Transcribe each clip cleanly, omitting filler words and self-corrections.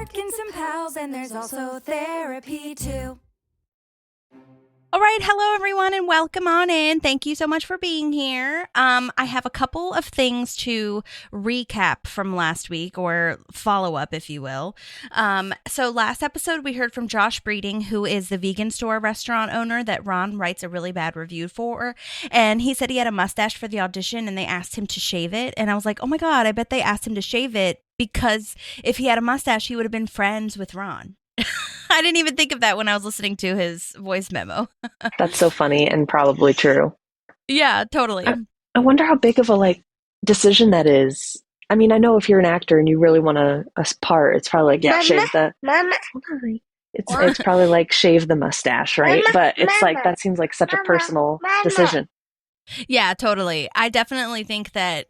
Atkins and pals, and there's also therapy too. All right. Hello, everyone, and welcome on in. Thank you so much for being here. I have a couple of things to recap from last week, or follow up, if you will. So last episode, we heard from Josh Breeding, who is the vegan store restaurant owner that Ron writes a really bad review for. And he said he had a mustache for the audition, and they asked him to shave it. And I was like, oh my God, I bet they asked him to shave it because if he had a mustache, he would have been friends with Ron. I didn't even think of that when I was listening to his voice memo. That's so funny and probably true. Yeah, totally. I wonder how big of a decision that is. I mean, I know if you're an actor and you really want a part, it's probably like, yeah, shave the. It's probably like shave the mustache, right? But it's like that seems like such a personal decision. Yeah, totally. I definitely think that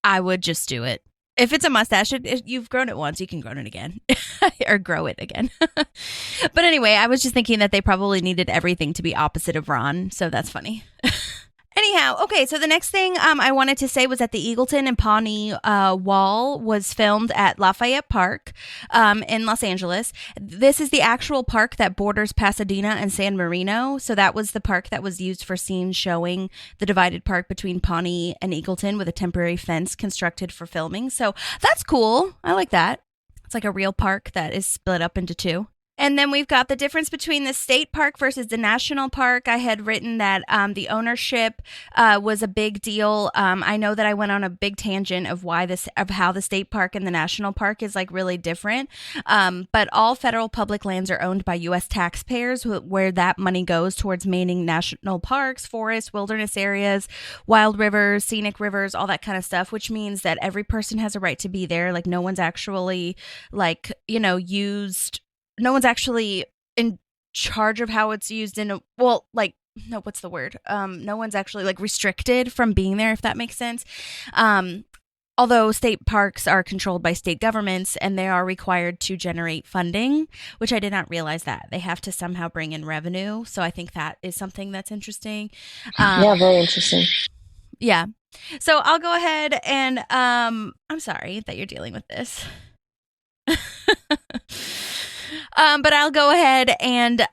I would just do it. If it's a mustache, you've grown it once, you can grow it again. Or grow it again. But anyway, I was just thinking that they probably needed everything to be opposite of Ron, so that's funny. Anyhow, okay, so the next thing I wanted to say was that the Eagleton and Pawnee wall was filmed at Lafayette Park in Los Angeles. This is the actual park that borders Pasadena and San Marino. So that was the park that was used for scenes showing the divided park between Pawnee and Eagleton with a temporary fence constructed for filming. So that's cool. I like that. It's like a real park that is split up into two. And then we've got the difference between the state park versus the national park. I had written that the ownership was a big deal. I know that I went on a big tangent of how the state park and the national park is like really different. But all federal public lands are owned by U.S. taxpayers, where that money goes towards maintaining national parks, forests, wilderness areas, wild rivers, scenic rivers, all that kind of stuff, which means that every person has a right to be there. Like no one's actually no one's actually in charge of how it's used no, what's the word? No one's actually like restricted from being there, if that makes sense. Although state parks are controlled by state governments and they are required to generate funding, which I did not realize that. They have to somehow bring in revenue. So I think that is something that's interesting. Yeah, very interesting. Yeah. So I'll go ahead and I'm sorry that you're dealing with this. But I'll go ahead and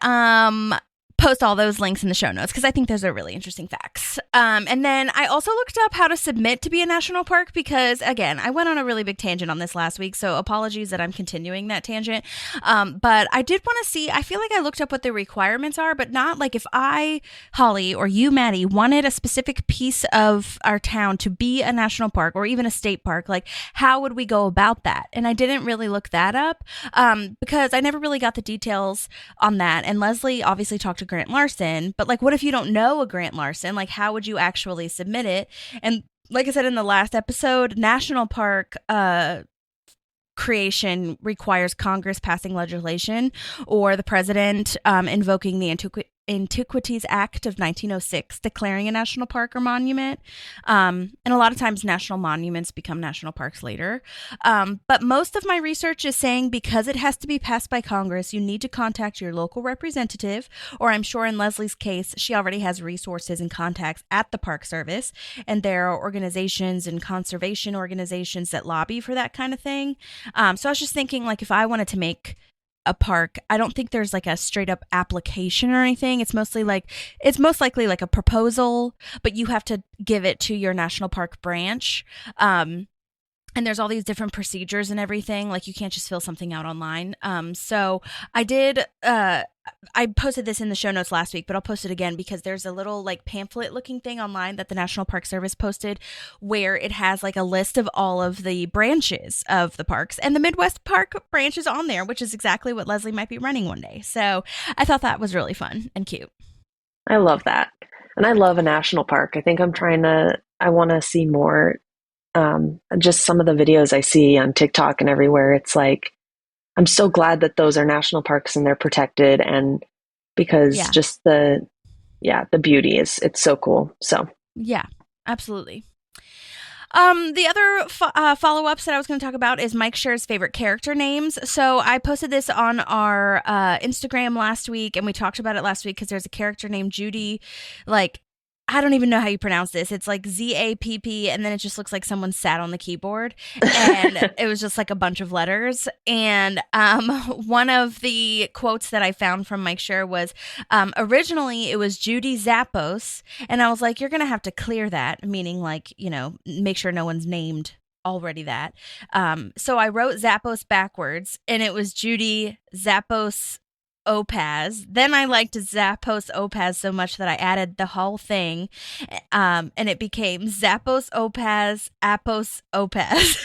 post all those links in the show notes because I think those are really interesting facts. And then I also looked up how to submit to be a national park because, again, I went on a really big tangent on this last week, so apologies that I'm continuing that tangent. But I did want to see, I feel like I looked up what the requirements are, but not like if I, Holly, or you, Maddie, wanted a specific piece of our town to be a national park or even a state park, like how would we go about that? And I didn't really look that up because I never really got the details on that. And Leslie obviously talked to Grant Larson, but like what if you don't know a Grant Larson? Like how would you actually submit it? And like I said in the last episode, national park creation requires Congress passing legislation or the president invoking the Antiquities Act of 1906, declaring a national park or monument. And a lot of times national monuments become national parks later. But most of my research is saying because it has to be passed by Congress, you need to contact your local representative, or I'm sure in Leslie's case, she already has resources and contacts at the Park Service. And there are organizations and conservation organizations that lobby for that kind of thing. So I was just thinking, like, if I wanted to make a park, I don't think there's like a straight up application or anything. It's most likely like a proposal, but you have to give it to your national park branch. And there's all these different procedures and everything. Like you can't just fill something out online. So I posted this in the show notes last week, but I'll post it again because there's a little like pamphlet looking thing online that the National Park Service posted where it has like a list of all of the branches of the parks, and the Midwest Park branch is on there, which is exactly what Leslie might be running one day. So I thought that was really fun and cute. I love that. And I love a national park. I think I want to see more. Just some of the videos I see on TikTok and everywhere, it's like, I'm so glad that those are national parks and they're protected, and because just the beauty it's so cool. So yeah, absolutely. The other follow-ups that I was going to talk about is Mike shares favorite character names. So I posted this on our Instagram last week, and we talked about it last week because there's a character named Judy. Like, I don't even know how you pronounce this. It's like ZAPP, and then it just looks like someone sat on the keyboard, and it was just like a bunch of letters. And one of the quotes that I found from Mike Schur was, originally it was Judy Zappos, and I was like, you're gonna have to clear that, meaning like, you know, make sure no one's named already that. So I wrote Zappos backwards, and it was Judy Zappos Opaz. Then I liked Zappos Opaz so much that I added the whole thing, and it became Zappos Opaz Appos Opaz.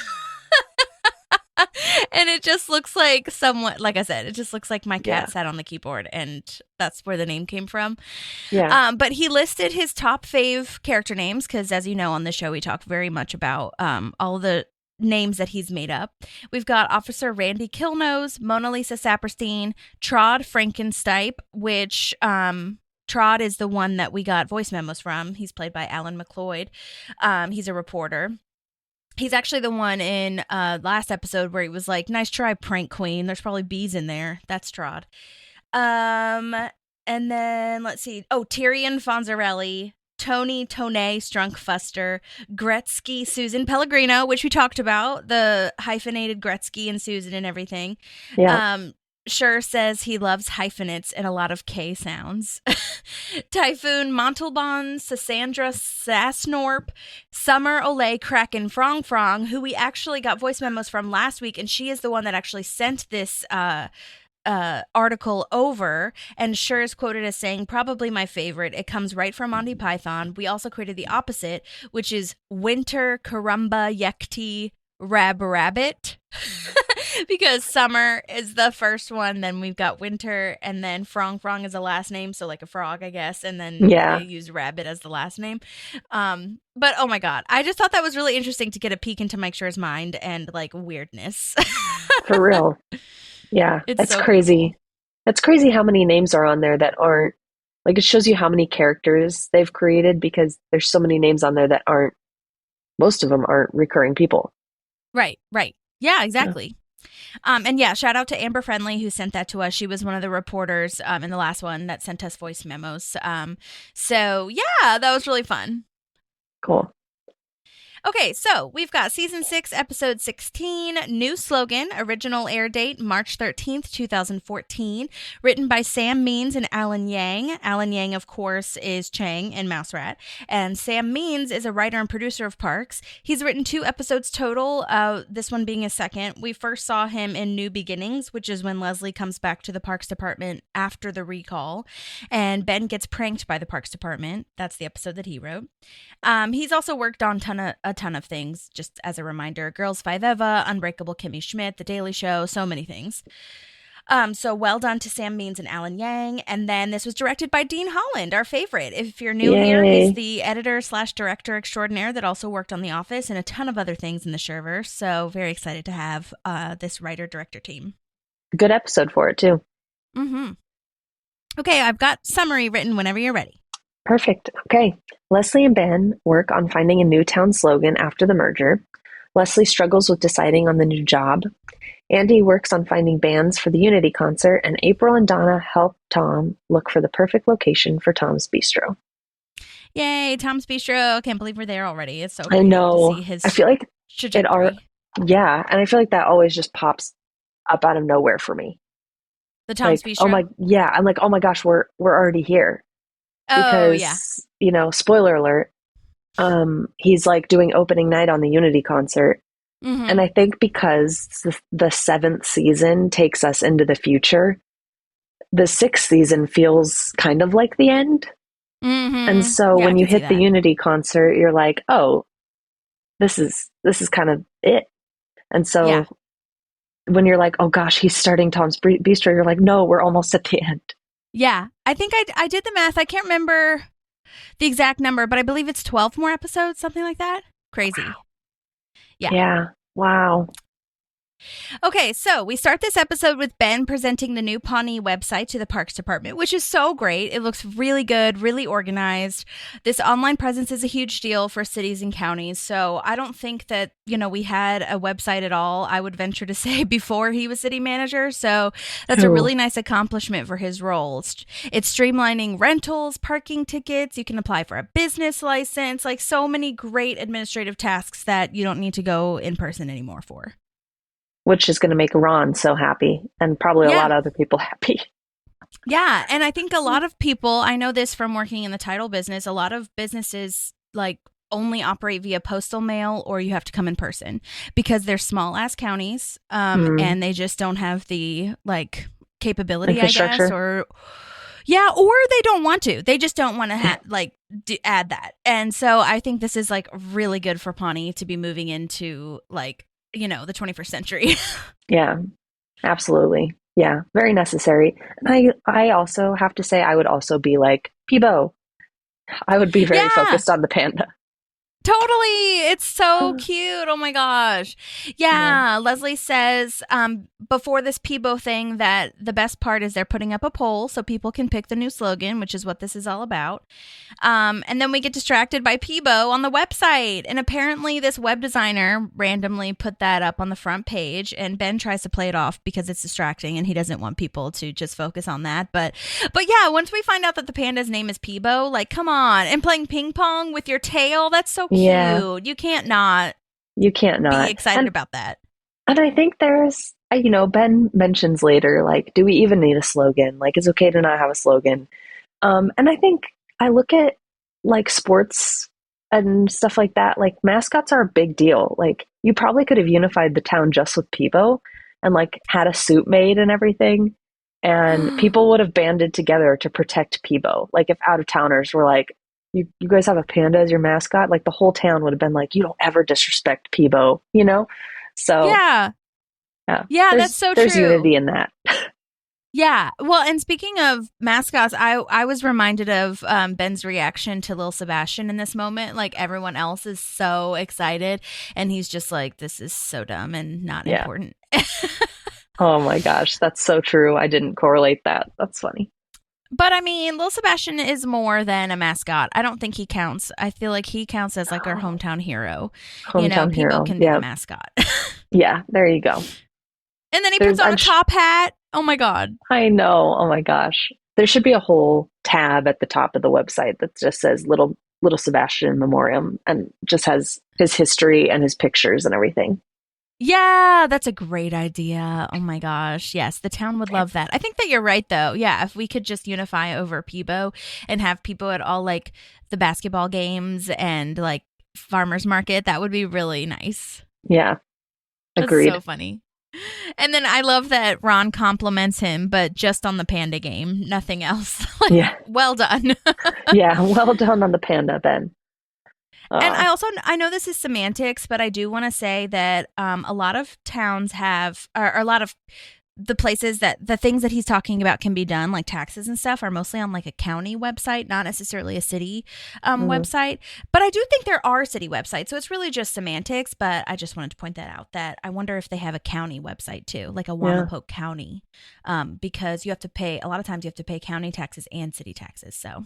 And it just looks like somewhat, like I said, it just looks like my cat sat on the keyboard, and that's where the name came from. Yeah. But he listed his top fave character names because, as you know, on the show we talk very much about all the names that he's made up. We've got Officer Randy Killnose, Mona Lisa Saperstein, Trod Frankenstipe, which Trod is the one that we got voice memos from. He's played by Alan McLeod. He's a reporter. He's actually the one in last episode where he was like, "Nice try, prank queen. There's probably bees in there." That's Trod. And then let's see. Oh, Tyrion Fonzarelli, Tony Strunk Fuster, Gretzky Susan Pellegrino, which we talked about, the hyphenated Gretzky and Susan and everything. Yeah. Schur says he loves hyphenates and a lot of K sounds. Typhoon Montalban, Sassandra Sassnorp, Summer Olay Kraken Frong, who we actually got voice memos from last week, and she is the one that actually sent this article over, and Schur is quoted as saying, "Probably my favorite. It comes right from Monty Python. We also created the opposite, which is Winter Karumba Yekti Rabbit." Because Summer is the first one, then we've got Winter, and then Frong is a last name, so like a frog, I guess, and then they use Rabbit as the last name. But oh my god, I just thought that was really interesting to get a peek into Mike Schur's mind and like weirdness. For real. Yeah, it's so crazy. Cool. It's crazy how many names are on there that aren't, like, it shows you how many characters they've created because there's so many names on there that aren't, most of them aren't recurring people. Right. Yeah, exactly. And yeah, shout out to Amber Friendly who sent that to us. She was one of the reporters in the last one that sent us voice memos. So yeah, that was really fun. Cool. Okay, so we've got Season 6, Episode 16, new slogan, original air date March 13th, 2014, written by Sam Means and Alan Yang. Alan Yang, of course, is Chang in Mouse Rat, and Sam Means is a writer and producer of Parks. He's written 2 episodes total, this one being his second. We first saw him in New Beginnings, which is when Leslie comes back to the Parks Department after the recall, and Ben gets pranked by the Parks Department. That's the episode that he wrote. He's also worked on a ton of things, just as a reminder. Girls Five Eva, Unbreakable Kimmy Schmidt, The Daily Show, so many things. So well done to Sam Means and Alan Yang. And then this was directed by Dean Holland, our favorite. If you're new here, he's the editor/director extraordinaire that also worked on The Office and a ton of other things in the Schurverse. So very excited to have this writer-director team. Good episode for it, too. Mm-hmm. Okay, I've got summary written whenever you're ready. Perfect. Okay. Leslie and Ben work on finding a new town slogan after the merger. Leslie struggles with deciding on the new job. Andy works on finding bands for the Unity concert, and April and Donna help Tom look for the perfect location for Tom's Bistro. Yay, Tom's Bistro. Can't believe we're there already. It's so I know. To see his I feel like trajectory. Yeah, and I feel like that always just pops up out of nowhere for me. The Tom's like, Bistro? I'm like, oh my gosh, we're already here. Because, you know, spoiler alert, he's like doing opening night on the Unity concert. Mm-hmm. And I think because the 7th season takes us into the future, the 6th season feels kind of like the end. Mm-hmm. And so when you hit the Unity concert, you're like, oh, this is kind of it. And so when you're like, oh gosh, he's starting Tom's Bistro, you're like, no, we're almost at the end. Yeah, I think I did the math. I can't remember the exact number, but I believe it's 12 more episodes, something like that. Crazy. Wow. Yeah. Wow. Okay, so we start this episode with Ben presenting the new Pawnee website to the Parks Department, which is so great. It looks really good, really organized. This online presence is a huge deal for cities and counties. So I don't think that, we had a website at all, I would venture to say, before he was city manager. So that's a really nice accomplishment for his role. It's streamlining rentals, parking tickets. You can apply for a business license, like so many great administrative tasks that you don't need to go in person anymore for. Which is going to make Ron so happy and probably a lot of other people happy. Yeah. And I think a lot of people, I know this from working in the title business, a lot of businesses only operate via postal mail or you have to come in person because they're small ass counties and they just don't have the capability, I guess, or they don't want to. They just don't want to add that. And so I think this is really good for Pawnee to be moving into the 21st century. Yeah, absolutely. Yeah, very necessary. And I also have to say, I would also be like, Peebo. I would be very focused on the panda. Totally. It's so cute. Oh my gosh. Yeah. Leslie says before this Peebo thing that the best part is they're putting up a poll so people can pick the new slogan, which is what this is all about. And then we get distracted by Peebo on the website. And apparently this web designer randomly put that up on the front page and Ben tries to play it off because it's distracting and he doesn't want people to just focus on that. But yeah, once we find out that the panda's name is Peebo, come on. And playing ping pong with your tail, that's so cute. Yeah. You can't not be excited about that. And I think there's, Ben mentions later, do we even need a slogan? It's okay to not have a slogan. And I think I look at sports and stuff like that, mascots are a big deal. You probably could have unified the town just with Peebo and had a suit made and everything. And people would have banded together to protect Peebo. If out of towners were you guys have a panda as your mascot, the whole town would have been you don't ever disrespect Peebo, So yeah, that's so true. There's unity in that. Yeah. Well, and speaking of mascots, I was reminded of Ben's reaction to Lil Sebastian in this moment. Everyone else is so excited and he's just this is so dumb and not important. Oh my gosh, that's so true. I didn't correlate that. That's funny. But I mean, Lil Sebastian is more than a mascot. I don't think he counts. I feel like he counts as our hometown hero. Hometown hero. People can be the mascot. Yeah, there you go. And then he puts on a top hat. Oh my God. I know. Oh my gosh. There should be a whole tab at the top of the website that just says Little Sebastian Memoriam and just has his history and his pictures and everything. Yeah, that's a great idea. Oh my gosh. Yes, the town would love that. I think that you're right, though. Yeah, if we could just unify over Peebo and have Peebo at all the basketball games and farmers market, that would be really nice. Yeah, agreed. That's so funny. And then I love that Ron compliments him, but just on the panda game, nothing else. Well done. Yeah, well done on the panda, Ben. And I know this is semantics, but I do want to say that a lot of towns have, or a lot of the places that the things that he's talking about can be done, like taxes and stuff, are mostly on a county website, not necessarily a city website. But I do think there are city websites, so it's really just semantics. But I just wanted to point that out, that I wonder if they have a county website too, like a Wamapoke County, because you have to pay, a lot of times you have to pay county taxes and city taxes. So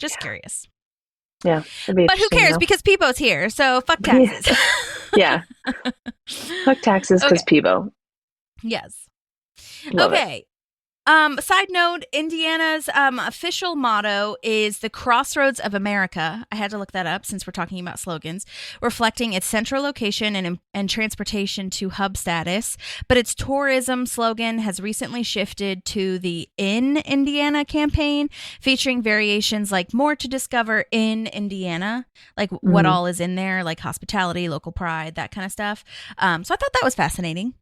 just curious. Yeah. But who cares? Because Peebo's here. So fuck taxes. Yeah. Fuck taxes because Peebo. Yes. Love okay. Side note, Indiana's official motto is the Crossroads of America. I had to look that up since we're talking about slogans, reflecting its central location and transportation to hub status. But its tourism slogan has recently shifted to the In Indiana campaign, featuring variations like more to discover in Indiana, what all is in there, like hospitality, local pride, that kind of stuff. So I thought that was fascinating.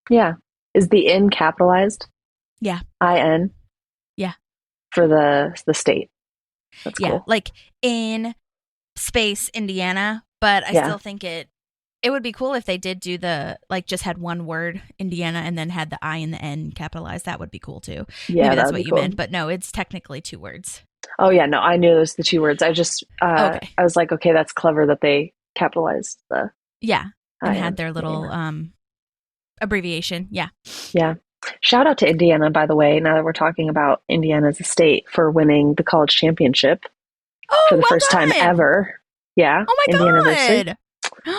Yeah. Is the in capitalized? Yeah. IN? Yeah. For the state. That's cool. In space Indiana, but I still think it would be cool if they did do the, just had one word, Indiana, and then had the I and the N capitalized. That would be cool too. Yeah, maybe that's what you meant, but no, it's technically 2 words. Oh yeah, no, I knew it was the 2 words. I just, I was like, okay, that's clever that they capitalized the. Yeah. And had their little, abbreviation. Yeah. Yeah. Shout out to Indiana, by the way, now that we're talking about Indiana as a state, for winning the college championship for Oh, the well first time done. ever. Yeah. Oh my Indiana-versary. God.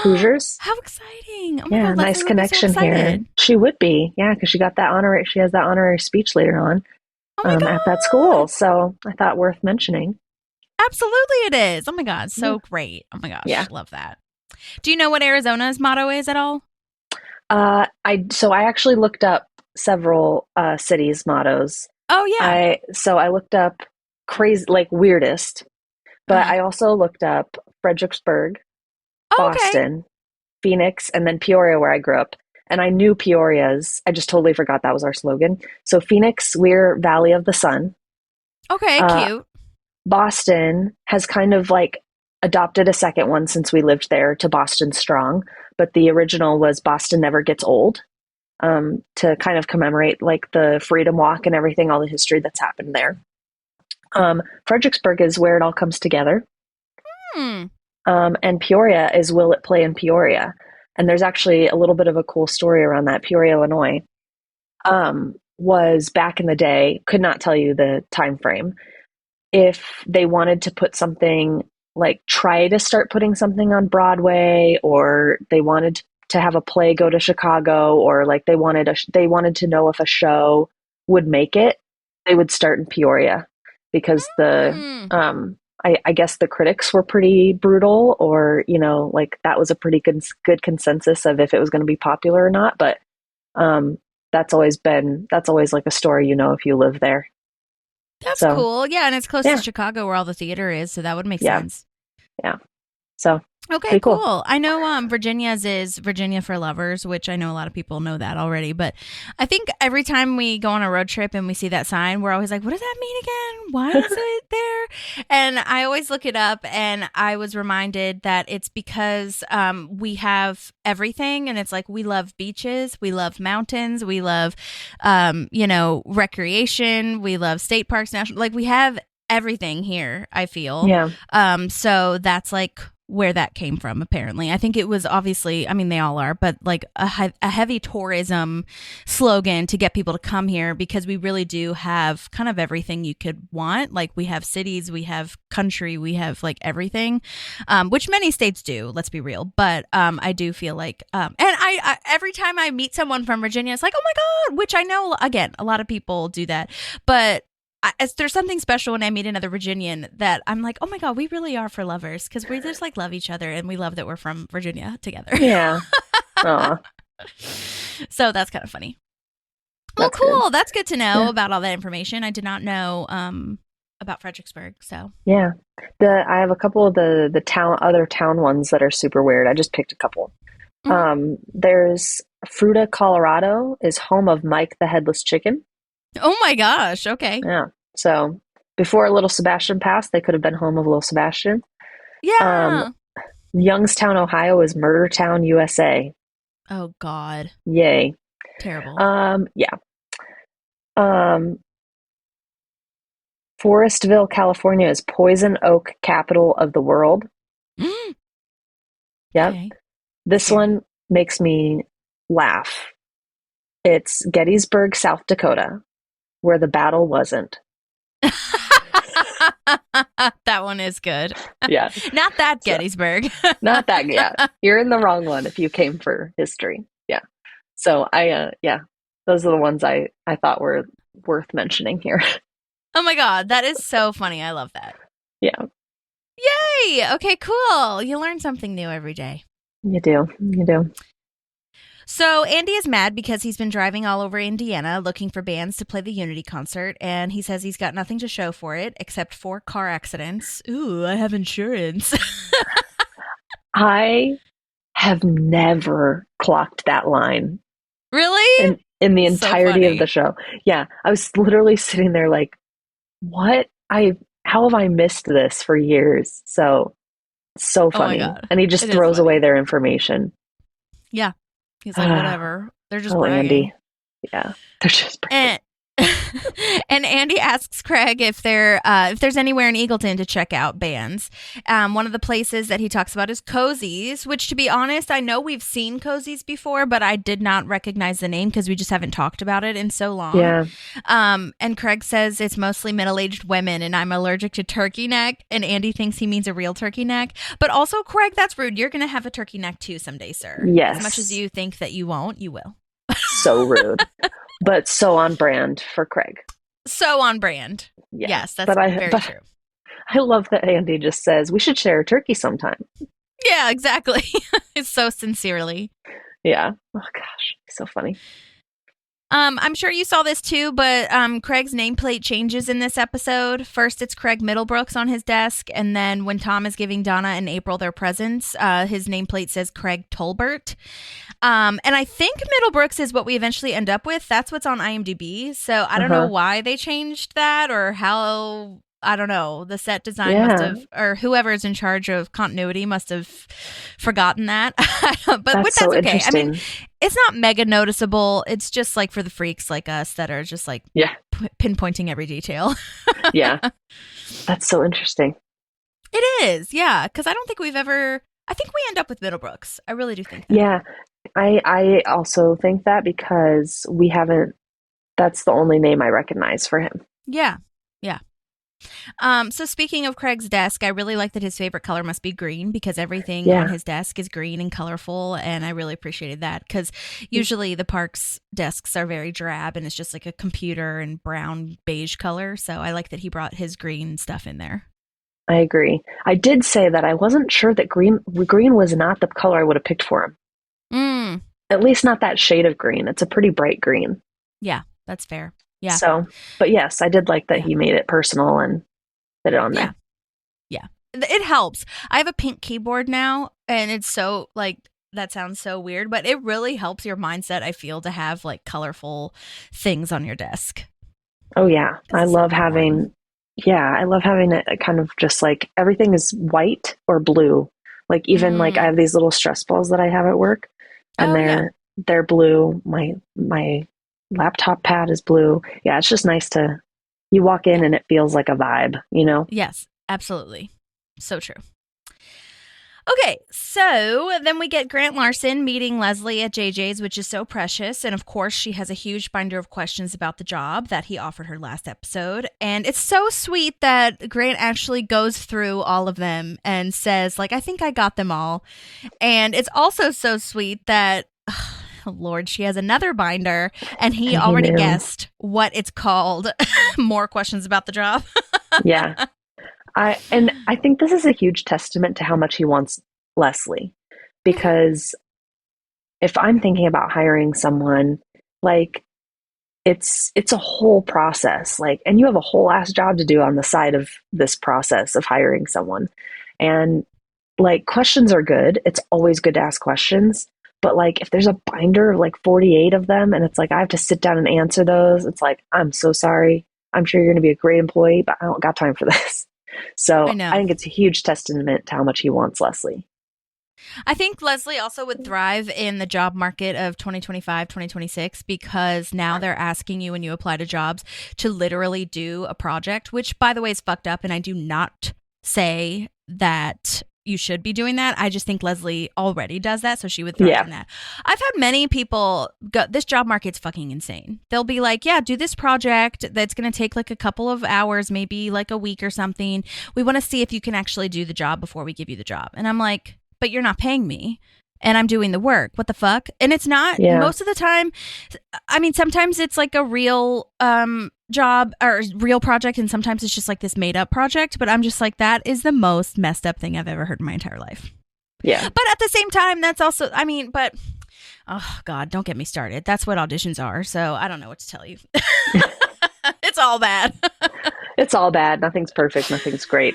Hoosiers. How exciting. Oh my Yeah, God. nice Leslie would be so connection here. excited. She would be. Yeah, because she has that honorary speech later on Oh my God. at that school. So I thought worth mentioning. Absolutely it is. Oh my God. So great. Oh my gosh. Yeah. Love that. Do you know what Arizona's motto is at all? I actually looked up several cities' mottos. Oh yeah. I looked up crazy, like weirdest, but I also looked up Fredericksburg, Oh, okay. Boston, Phoenix, and then Peoria, where I grew up. And I knew Peoria's. I just totally forgot that was our slogan. So Phoenix, we're Valley of the Sun. Okay, cute. Boston has kind of like adopted a second one since we lived there, to Boston Strong, but the original was Boston Never Gets Old, to kind of commemorate like the Freedom Walk and everything, all the history that's happened there. Fredericksburg is where it all comes together. And Peoria is Will It Play in Peoria? And there's actually a little bit of a cool story around that. Peoria, Illinois, was back in the day, could not tell you the time frame, if they wanted to put something, like try to start putting something on Broadway, or they wanted to have a play go to Chicago, or like they wanted to know if a show would make it, they would start in Peoria, because I guess the critics were pretty brutal, or like that was a pretty good consensus of if it was going to be popular or not. But that's always like a story, if you live there. That's cool. Yeah, and it's close to Chicago where all the theater is, so that would make sense. Yeah. So okay, cool. I know Virginia's is Virginia for Lovers, which I know a lot of people know that already. But I think every time we go on a road trip and we see that sign, we're always like, what does that mean again? Why is it there? And I always look it up, and I was reminded that it's because we have everything. And it's like, we love beaches, we love mountains, we love, recreation, we love state parks, national, like we have everything here, I feel. Yeah. So that's like where that came from, apparently. I think it was obviously, they all are, but like a heavy tourism slogan to get people to come here, because we really do have kind of everything you could want. Like we have cities, we have country, we have like everything, which many states do, let's be real. But I do feel like, and I every time I meet someone from Virginia, it's like, oh my God, which I know, again, a lot of people do that. But there's something special when I meet another Virginian that I'm like, oh my God, we really are for lovers, because we just like love each other, and we love that we're from Virginia together. Yeah. Aww. So that's kind of funny. Well, That's cool. good. That's good to know about all that information. I did not know about Fredericksburg. So Yeah. I have a couple of the other town ones that are super weird. I just picked a couple. There's Fruta, Colorado, is home of Mike the Headless Chicken. Oh my gosh. Okay. Yeah. So before Little Sebastian passed, they could have been home of Little Sebastian. Yeah. Youngstown, Ohio is Murder Town, USA. Oh God. Yay. Terrible. Yeah. Forestville, California is Poison Oak, capital of the world. Yeah. Okay. This one makes me laugh. It's Gettysburg, South Dakota, where the battle wasn't. That one is good. Yeah. Not that Gettysburg. Not that. Yeah. You're in the wrong one if you came for history. Yeah. So those are the ones I thought were worth mentioning here. Oh my God. That is so funny. I love that. Yeah. Yay. Okay, cool. You learn something new every day. You do. So Andy is mad because he's been driving all over Indiana looking for bands to play the Unity concert, and he says he's got nothing to show for it except 4 car accidents. Ooh, I have insurance. I have never clocked that line. Really? In the entirety of the show. Yeah. I was literally sitting there like, what? How have I missed this for years? So funny. Oh my God. And he just throws away their information. Yeah. He's like, whatever. They're just bragging. Andy. Yeah. They're just bragging. And Andy asks Craig if there's anywhere in Eagleton to check out bands. One of the places that he talks about is Cozy's, which, to be honest, I know we've seen Cozy's before, but I did not recognize the name because we just haven't talked about it in so long. Yeah. And Craig says it's mostly middle-aged women, and I'm allergic to turkey neck. And Andy thinks he means a real turkey neck. But also, Craig, that's rude. You're going to have a turkey neck too someday, sir. Yes. As much as you think that you won't, you will. So rude. But so on brand for Craig. So on brand. Yeah. Yes, that's very true. I love that Andy just says, we should share a turkey sometime. Yeah, exactly. It's so sincerely. Yeah. Oh, gosh. So funny. I'm sure you saw this too, but Craig's nameplate changes in this episode. First, it's Craig Middlebrooks on his desk, and then when Tom is giving Donna and April their presents, his nameplate says Craig Tolbert. And I think Middlebrooks is what we eventually end up with. That's what's on IMDb. So I don't know why they changed that or how. I don't know. The set design must have, or whoever's in charge of continuity must have forgotten that. But that's so okay. I mean, interesting. it's not mega noticeable. It's just like for the freaks like us that are just like pinpointing every detail. Yeah. That's so interesting. It is. Yeah. Because I don't think I think we end up with Middlebrooks. I really do think that. Yeah. I also think that because that's the only name I recognize for him. Yeah. Yeah. So speaking of Craig's desk, I really like that his favorite color must be green because everything on his desk is green and colorful, and I really appreciated that because usually the park's desks are very drab and it's just like a computer and brown beige color, so I like that he brought his green stuff in there. I agree. I did say that I wasn't sure that green was not the color I would have picked for him. At least not that shade of green. It's a pretty bright green. Yeah, that's fair. Yeah. So, but yes, I did like that he made it personal and put it on there. Yeah. It helps. I have a pink keyboard now, and it's so, like, that sounds so weird, but it really helps your mindset, I feel, to have, like, colorful things on your desk. Oh, yeah. I love having it kind of just like everything is white or blue. Like, even like I have these little stress balls that I have at work, and they're blue. My laptop pad is blue. Yeah, it's just nice you walk in and it feels like a vibe, you know? Yes, absolutely. So true. Okay, so then we get Grant Larson meeting Leslie at JJ's, which is so precious. And of course, she has a huge binder of questions about the job that he offered her last episode. And it's so sweet that Grant actually goes through all of them and says, like, I think I got them all. And it's also so sweet that... Oh, Lord, she has another binder, and he already guessed what it's called. More questions about the job. Yeah. I think this is a huge testament to how much he wants Leslie, because if I'm thinking about hiring someone, like it's a whole process, like, and you have a whole ass job to do on the side of this process of hiring someone. And like, questions are good. It's always good to ask questions. But like, if there's a binder of like 48 of them and it's like, I have to sit down and answer those, it's like, I'm so sorry. I'm sure you're going to be a great employee, but I don't got time for this. So I think it's a huge testament to how much he wants Leslie. I think Leslie also would thrive in the job market of 2025, 2026, because now they're asking you when you apply to jobs to literally do a project, which, by the way, is fucked up. And I do not say that you should be doing that. I just think Leslie already does that, so she would thrive in that. I've had many people go, this job market's fucking insane. They'll be like, yeah, do this project that's going to take like a couple of hours, maybe like a week or something. We want to see if you can actually do the job before we give you the job. And I'm like, but you're not paying me. And I'm doing the work. What the fuck? And it's not most of the time. I mean, sometimes it's like a real job or real project, and sometimes it's just like this made up project. But I'm just like, that is the most messed up thing I've ever heard in my entire life. Yeah. But at the same time, that's also, I mean, but oh God, don't get me started. That's what auditions are. So I don't know what to tell you. It's all bad. It's all bad. Nothing's perfect. Nothing's great.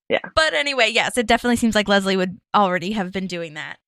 But anyway, yes, it definitely seems like Leslie would already have been doing that.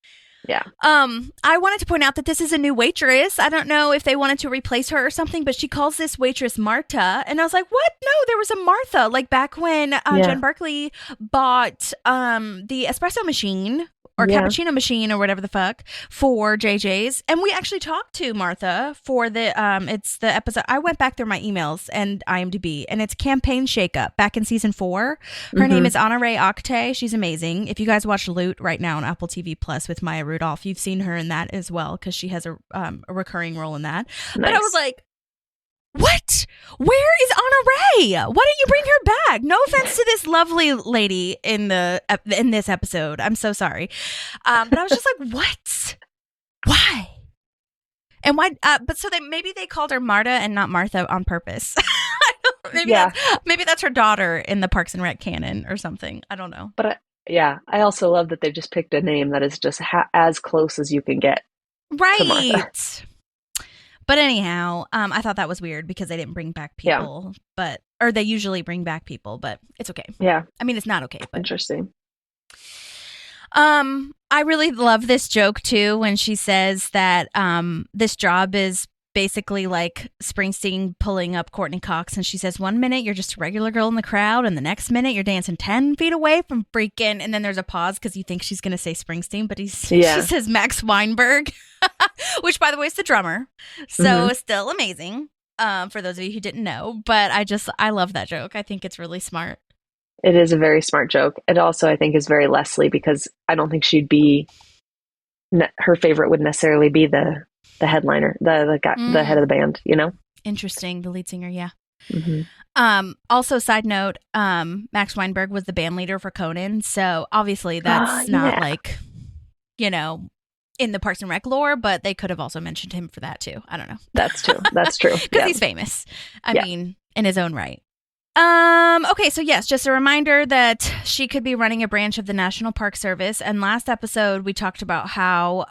Yeah. I wanted to point out that this is a new waitress. I don't know if they wanted to replace her or something, but she calls this waitress Marta. And I was like, what? No, there was a Martha. Like back when Jen Barkley bought the espresso machine or Yeah. cappuccino machine or whatever the fuck for JJ's. And we actually talked to Martha for the it's the episode. I went back through my emails and IMDb, and it's Campaign Shakeup back in season 4. Her name is Anna Ray Octay. She's amazing. If you guys watch Loot right now on Apple TV Plus with Maya Rudolph, you've seen her in that as well, because she has a recurring role in that. Nice. But I was like, what? Where is Anna Ray? Why don't you bring her back? No offense to this lovely lady in this episode. I'm so sorry. But I was just like, what? Why? And why? But so maybe they called her Marta and not Martha on purpose. Maybe that's her daughter in the Parks and Rec canon or something. I don't know. But I also love that they just picked a name that is just as close as you can get. Right. But anyhow, I thought that was weird because they didn't bring back people, or they usually bring back people, but it's okay. Yeah. I mean, it's not okay. But. Interesting. I really love this joke too when she says that this job is basically like Springsteen pulling up Courtney Cox, and she says 1 minute you're just a regular girl in the crowd, and the next minute you're dancing 10 feet away from freaking, and then there's a pause because you think she's going to say Springsteen, but she says Max Weinberg, which by the way is the drummer, so it's still amazing for those of you who didn't know. But I love that joke. I think it's really smart. It is a very smart joke. It also, I think, is very Leslie, because I don't think she'd be her favorite would necessarily be the headliner, the guy, the head of the band, you know? Interesting. The lead singer. Yeah. Also, side note, Max Weinberg was the band leader for Conan. So obviously that's not like, you know, in the Parks and Rec lore, but they could have also mentioned him for that too. I don't know. That's true. That's true. Because he's famous. I mean, in his own right. Okay, so yes, just a reminder that she could be running a branch of the National Park Service. And last episode, we talked about how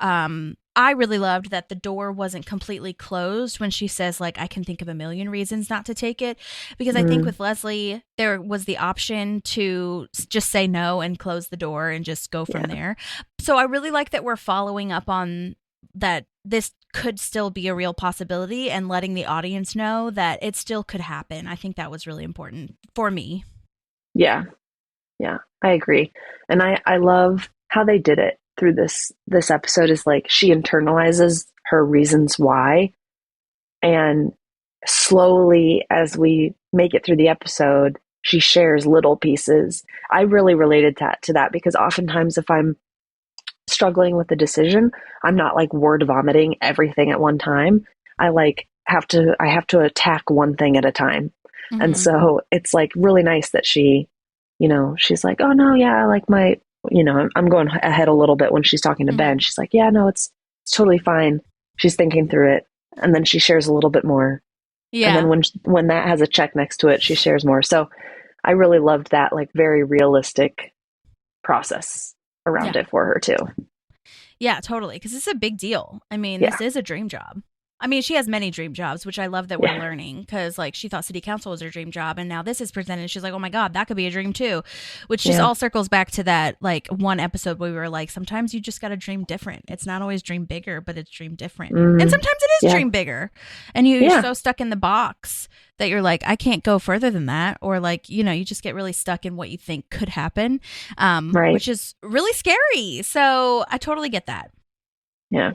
I really loved that the door wasn't completely closed when she says, like, I can think of a million reasons not to take it. Because I think with Leslie, there was the option to just say no and close the door and just go from there. So I really like that we're following up on that this could still be a real possibility and letting the audience know that it still could happen. I think that was really important for me. Yeah, I agree. And I love how they did it through this episode. Is like she internalizes her reasons why, and slowly as we make it through the episode, she shares little pieces. I really related to that because oftentimes if I'm struggling with the decision, I'm not like word vomiting everything at one time. I have to attack one thing at a time. And so it's like really nice that she, you know, she's like, oh no, yeah, like my, you know, I'm going ahead a little bit when she's talking to Ben. She's like, yeah, no, it's totally fine. She's thinking through it. And then she shares a little bit more. Yeah. And then when that has a check next to it, she shares more. So I really loved that, like, very realistic process around it for her too. Yeah, totally. Because it's a big deal. I mean, this is a dream job. I mean, she has many dream jobs, which I love that we're learning, because like she thought city council was her dream job, and now this is presented. She's like, oh my God, that could be a dream too, which just all circles back to that like one episode where we were like, sometimes you just got to dream different. It's not always dream bigger, but it's dream different. And sometimes it is dream bigger, and you're so stuck in the box that you're like, I can't go further than that. Or like, you know, you just get really stuck in what you think could happen, which is really scary. So I totally get that. Yeah.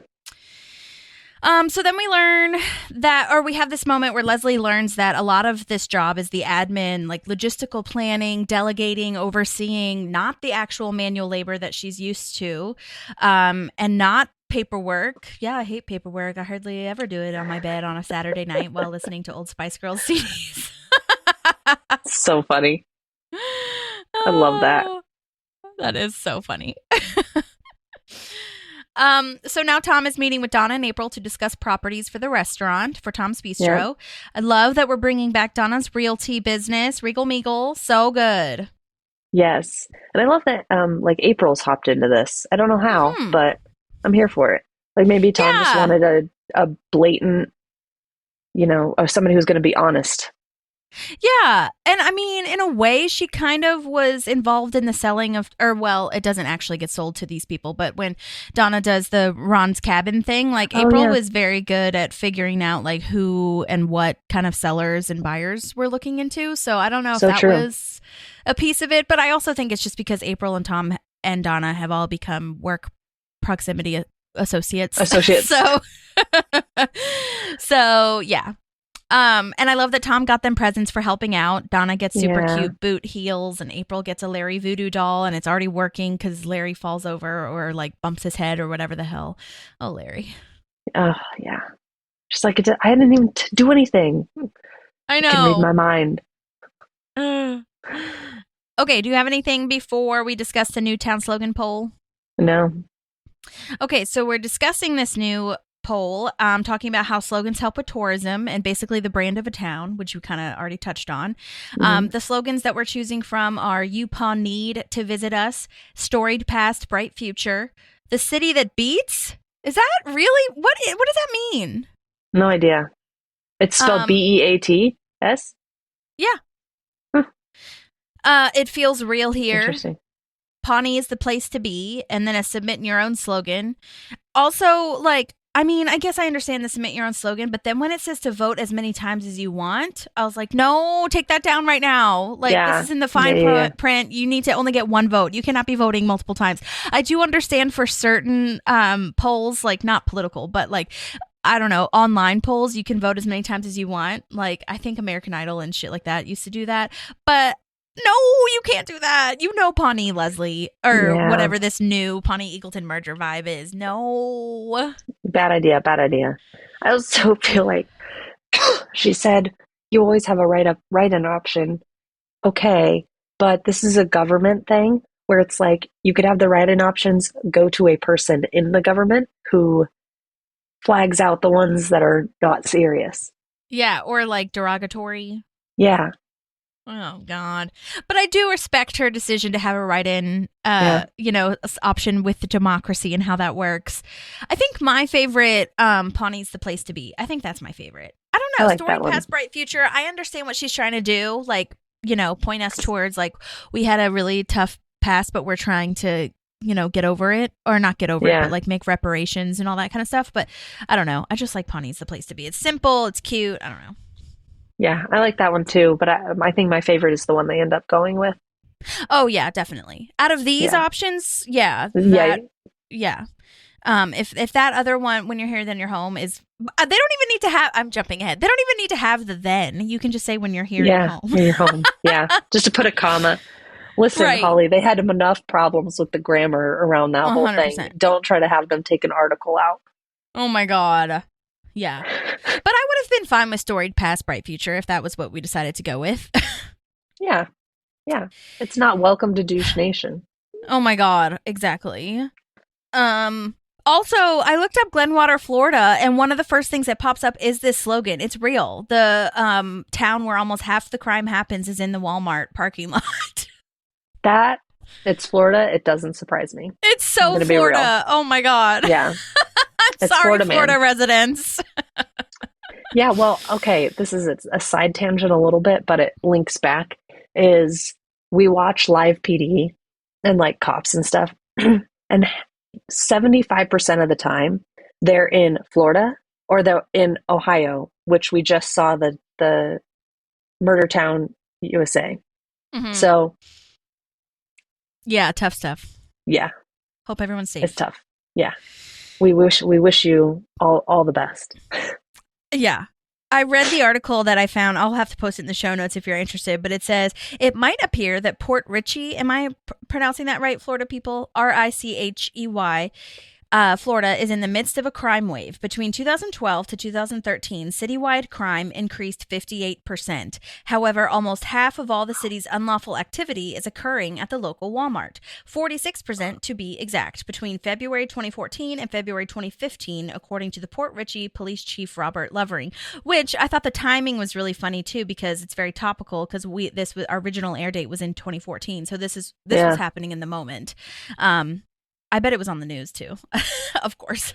So then we learn that, or we have this moment where Leslie learns that a lot of this job is the admin, like logistical planning, delegating, overseeing, not the actual manual labor that she's used to, and not paperwork. Yeah, I hate paperwork. I hardly ever do it on my bed on a Saturday night while listening to Old Spice Girls CDs. So funny. I love that. That is so funny. So now Tom is meeting with Donna and April to discuss properties for the restaurant, for Tom's Bistro. Yep. I love that we're bringing back Donna's realty business, Regal Meagle. So good. Yes. And I love that, like, April's hopped into this. I don't know how, but I'm here for it. Like, maybe Tom just wanted a blatant, you know, or somebody who's going to be honest. Yeah. And I mean, in a way, she kind of was involved in the selling of, or well, it doesn't actually get sold to these people, but when Donna does the Ron's Cabin thing, like April was very good at figuring out like who and what kind of sellers and buyers we're looking into. So I don't know if that was a piece of it, but I also think it's just because April and Tom and Donna have all become work proximity associates. So, so yeah. And I love that Tom got them presents for helping out. Donna gets super cute boot heels, and April gets a Larry voodoo doll, and it's already working because Larry falls over or like bumps his head or whatever the hell. Oh, Larry. Oh, yeah. Just like, I didn't even do anything. I know. You can read my mind. Okay, do you have anything before we discuss the new town slogan poll? No. Okay, so we're discussing this new poll, talking about how slogans help with tourism and basically the brand of a town, which we kind of already touched on. The slogans that we're choosing from are "You Pawnee to visit us," "Storied past, bright future," "The city that beats." Is that really what does that mean? No idea. It's spelled BEATS. Yeah. It feels real here. Interesting. Pawnee is the place to be, and then a submit your own slogan. Also, like, I mean, I guess I understand the submit your own slogan, but then when it says to vote as many times as you want, I was like, no, take that down right now. Like, this is in the fine print. You need to only get one vote. You cannot be voting multiple times. I do understand for certain polls, like not political, but like, I don't know, online polls, you can vote as many times as you want. Like, I think American Idol and shit like that used to do that. But no, you can't do that. You know Pawnee, Leslie, or whatever this new Pawnee Eagleton merger vibe is. No. Bad idea. I also feel like she said you always have a write-in option. Okay, but this is a government thing where it's like you could have the write-in options go to a person in the government who flags out the ones that are not serious. Yeah, or like derogatory. Yeah. Oh, God. But I do respect her decision to have a write-in, option with the democracy and how that works. I think my favorite, Pawnee's the place to be. I think that's my favorite. I don't know. I like Story that one. Past Bright Future. I understand what she's trying to do. Like, point us towards, like, we had a really tough past, but we're trying to, get over it. Or not get over it, but, like, make reparations and all that kind of stuff. But I don't know. I just like Pawnee's the place to be. It's simple. It's cute. I don't know. Yeah, I like that one too, but I think my favorite is the one they end up going with. Oh, yeah, definitely. Out of these options, If that other one, when you're here, then you're home, is they don't even need to have, I'm jumping ahead. They don't even need to have the then. You can just say when you're here, you're home. When you're home. Yeah, just to put a comma. Listen, right. Holly, they had enough problems with the grammar around that 100%. Whole thing. Don't try to have them take an article out. Oh, my God. Yeah. But I would have been fine with Storied Past, Bright Future if that was what we decided to go with. Yeah. It's not Welcome to Douche Nation. Oh my God. Exactly. Also, I looked up Glenwater, Florida, and one of the first things that pops up is this slogan. It's real. The town where almost half the crime happens is in the Walmart parking lot. It's Florida. It doesn't surprise me. It's so Florida. Oh my God. Yeah. I'm sorry, Florida residents. Yeah, well, okay, this is a side tangent a little bit, but it links back, is we watch live PD and like cops and stuff, and 75% of the time they're in Florida or they're in Ohio, which we just saw the Murder Town, USA. Mm-hmm. So yeah, tough stuff. Yeah. Hope everyone's safe. It's tough. Yeah. We wish you all the best. Yeah. I read the article that I found. I'll have to post it in the show notes if you're interested, but it says, it might appear that Port Richey, am I pronouncing that right, Florida people? Richey, Florida is in the midst of a crime wave. Between 2012 to 2013, citywide crime increased 58%. However, almost half of all the city's unlawful activity is occurring at the local Walmart. 46% to be exact, between February 2014 and February 2015, according to the Port Richey Police Chief Robert Lovering, which I thought the timing was really funny too, because it's very topical, because our original air date was in 2014. So this was happening in the moment. I bet it was on the news too, of course.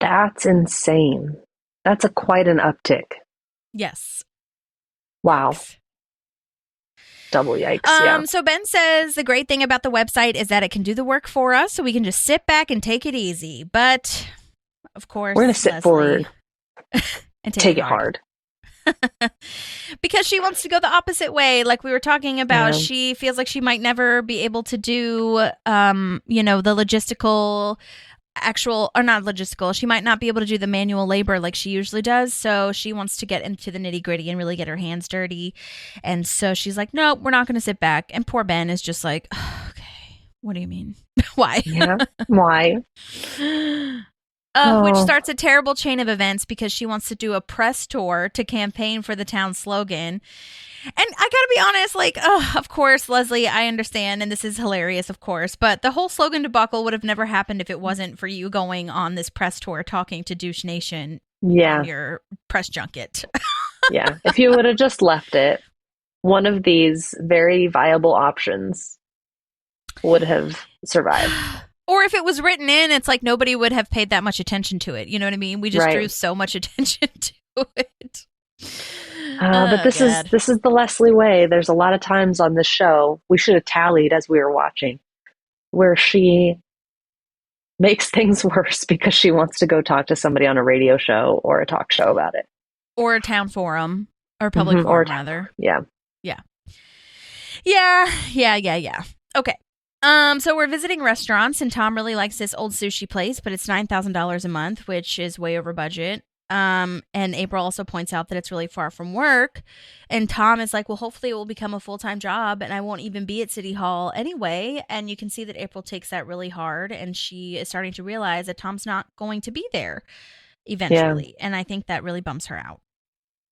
That's insane. That's quite an uptick. Yes. Wow. Double yikes. Yeah. So Ben says the great thing about the website is that it can do the work for us, so we can just sit back and take it easy. But of course, we're going to sit forward and take it hard. Because she wants to go the opposite way, like we were talking about. Yeah. She feels like she might never be able to do, the logistical, not logistical. She might not be able to do the manual labor like she usually does. So she wants to get into the nitty gritty and really get her hands dirty. And so she's like, no, we're not going to sit back. And poor Ben is just like, oh, okay, what do you mean? Why? Yeah. Why? Which starts a terrible chain of events because she wants to do a press tour to campaign for the town slogan. And I gotta be honest, like, of course, Leslie, I understand, and this is hilarious, of course, but the whole slogan debacle would have never happened if it wasn't for you going on this press tour talking to Douche Nation on your press junket. Yeah. If you would have just left it, one of these very viable options would have survived. Or if it was written in, it's like nobody would have paid that much attention to it. You know what I mean? We just drew so much attention to it. But this is the Leslie way. There's a lot of times on this show, we should have tallied as we were watching, where she makes things worse because she wants to go talk to somebody on a radio show or a talk show about it. Or a town forum. Or public forum, rather. Yeah. Okay. So we're visiting restaurants, and Tom really likes this old sushi place, but it's $9,000 a month, which is way over budget. And April also points out that it's really far from work. And Tom is like, well, hopefully it will become a full-time job and I won't even be at City Hall anyway. And you can see that April takes that really hard, and she is starting to realize that Tom's not going to be there eventually. Yeah. And I think that really bums her out.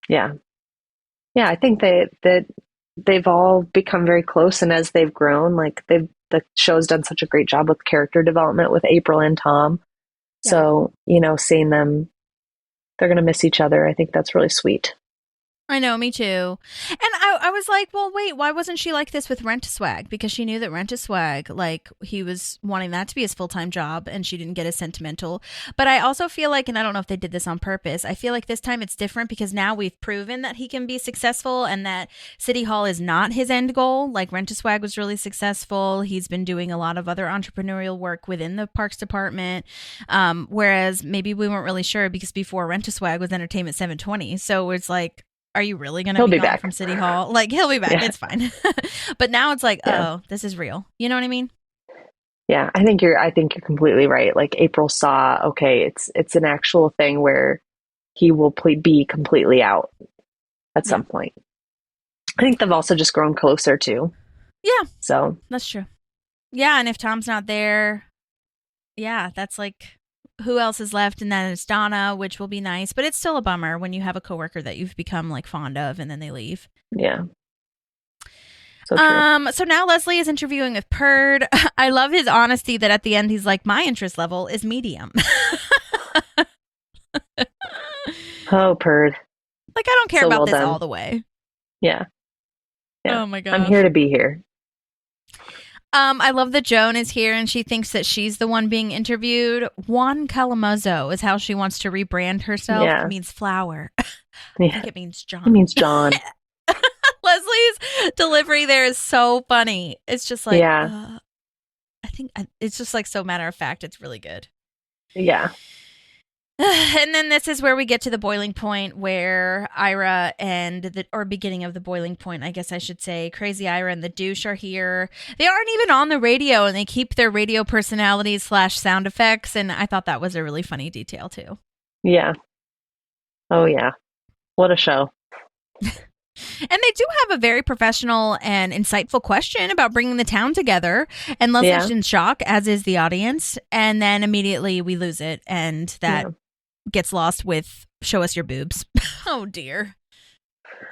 Yeah. Yeah, I think that they've all become very close, and as they've grown, like the show's done such a great job with character development with April and Tom. Yeah. So, seeing them, they're going to miss each other. I think that's really sweet. I know, me too. And I was like, well, wait, why wasn't she like this with Rent-A-Swag? Because she knew that Rent-A-Swag, like, he was wanting that to be his full-time job, and she didn't get as sentimental. But I also feel like, and I don't know if they did this on purpose, I feel like this time it's different because now we've proven that he can be successful and that City Hall is not his end goal. Like, Rent-A-Swag was really successful. He's been doing a lot of other entrepreneurial work within the Parks Department, whereas maybe we weren't really sure because before Rent-A-Swag was Entertainment 720. So it's like, are you really going to be back from City Hall? Like, he'll be back. Yeah. It's fine. But now it's like, oh, this is real. You know what I mean? Yeah, I think you're completely right. Like, April saw, okay, it's an actual thing where he will be completely out at some point. I think they've also just grown closer too. Yeah. So that's true. Yeah. And if Tom's not there, yeah, that's like, who else is left? And then it's Donna, which will be nice, but it's still a bummer when you have a coworker that you've become like fond of and then they leave. Yeah. So true. So now Leslie is interviewing with Perd. I love his honesty that at the end he's like, my interest level is medium. Oh, Perd. Like, I don't care about this all the way. Yeah. Oh my God. I'm here to be here. I love that Joan is here and she thinks that she's the one being interviewed. Juan Calamozo is how she wants to rebrand herself. Yeah. It means flower. I think it means John. It means John. Leslie's delivery there is so funny. It's just like, I think it's just like so matter of fact. It's really good. Yeah. And then this is where we get to the boiling point where Ira or beginning of the boiling point, I guess I should say, Crazy Ira and the douche are here. They aren't even on the radio and they keep their radio personalities / sound effects. And I thought that was a really funny detail too. Yeah. Oh yeah. What a show. And they do have a very professional and insightful question about bringing the town together. And Leslie's in shock, as is the audience. And then immediately we lose it. And that gets lost with show us your boobs. Oh, dear.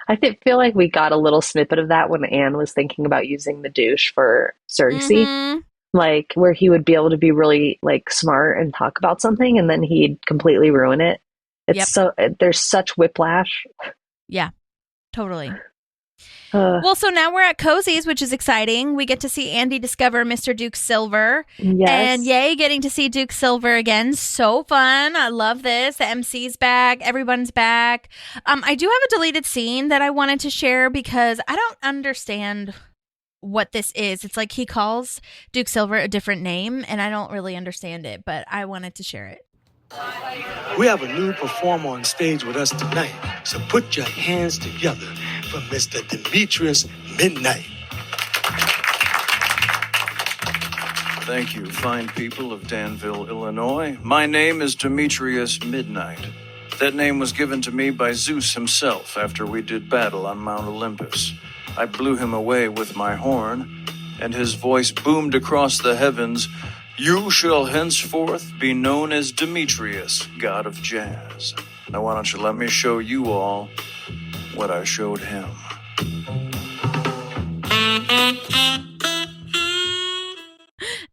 I feel like we got a little snippet of that when Anne was thinking about using the douche for surrogacy. Mm-hmm. Like, where he would be able to be really, like, smart and talk about something, and then he'd completely ruin it. There's such whiplash. Yeah. Totally. Well, so now we're at Cozy's, which is exciting. We get to see Andy discover Mr. Duke Silver. Yes. And yay, getting to see Duke Silver again. So fun. I love this. The MC's back. Everyone's back. I do have a deleted scene that I wanted to share because I don't understand what this is. It's like he calls Duke Silver a different name, and I don't really understand it, but I wanted to share it. We have a new performer on stage with us tonight, so put your hands together for Mr. Demetrius Midnight. Thank you, fine people of Danville, Illinois. My name is Demetrius Midnight. That name was given to me by Zeus himself after we did battle on Mount Olympus. I blew him away with my horn, and his voice boomed across the heavens, "You shall henceforth be known as Demetrius, god of jazz." Now why don't you let me show you all what I showed him.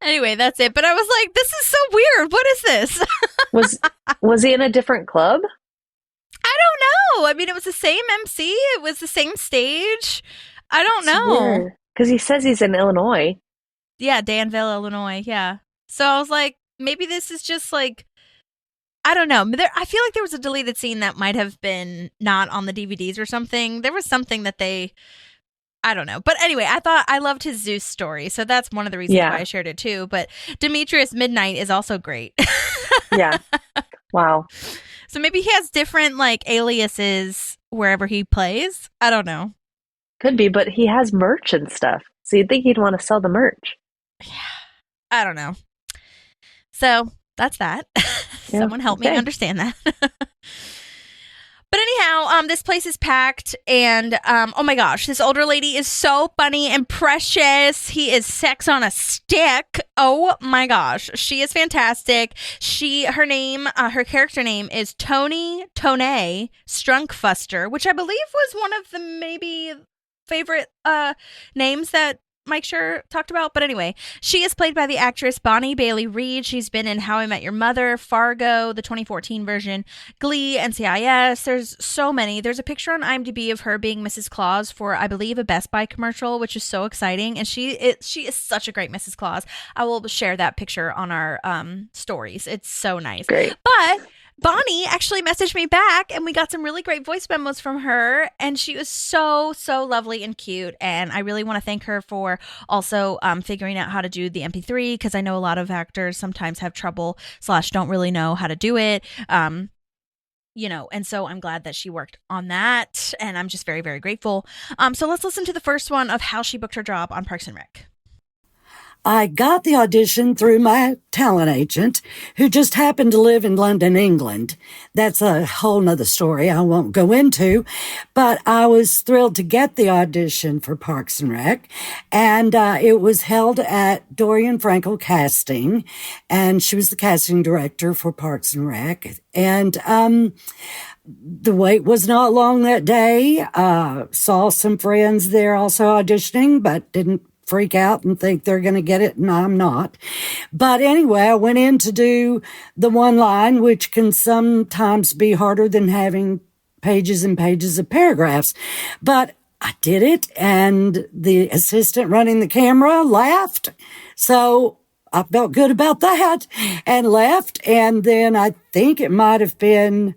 Anyway, that's it. But I was like, this is so weird. What is this? Was he in a different club? I don't know. I mean, it was the same MC. It was the same stage. I don't know. Because he says he's in Illinois. Yeah, Danville, Illinois. Yeah. So I was like, maybe this is just like, I don't know. I feel like there was a deleted scene that might have been not on the DVDs or something. There was something that I don't know. But anyway, I loved his Zeus story. So that's one of the reasons why I shared it too. But Demetrius Midnight is also great. Yeah. Wow. So maybe he has different like aliases wherever he plays. I don't know. Could be, but he has merch and stuff. So you'd think he'd want to sell the merch. Yeah. I don't know. So that's that. Yeah, Someone help me understand that. But anyhow, this place is packed, and oh my gosh, this older lady is so funny and precious. He is sex on a stick. Oh my gosh, she is fantastic. Her character name is Tone Strunkfuster, which I believe was one of the maybe favorite names that Mike Schur talked about. But anyway, she is played by the actress Bonnie Bailey Reed. She's been in How I Met Your Mother, Fargo, the 2014 version, Glee, NCIS. There's so many. There's a picture on IMDb of her being Mrs. Claus for, I believe, a Best Buy commercial, which is so exciting. And she is such a great Mrs. Claus. I will share that picture on our stories. It's so nice. Great. But Bonnie actually messaged me back, and we got some really great voice memos from her, and she was so lovely and cute. And I really want to thank her for also figuring out how to do the MP3, because I know a lot of actors sometimes have trouble / don't really know how to do it. And so I'm glad that she worked on that, and I'm just very, very grateful. So let's listen to the first one of how she booked her job on Parks and Rec. I got the audition through my talent agent, who just happened to live in London, England. That's a whole nother story I won't go into, but I was thrilled to get the audition for Parks and Rec, and it was held at Dorian Frankel Casting, and she was the casting director for Parks and Rec, and the wait was not long that day. Saw some friends there also auditioning, but didn't freak out and think they're going to get it, and I'm not. But anyway, I went in to do the one line, which can sometimes be harder than having pages and pages of paragraphs. But I did it, and the assistant running the camera laughed. So I felt good about that and left. And then I think it might have been,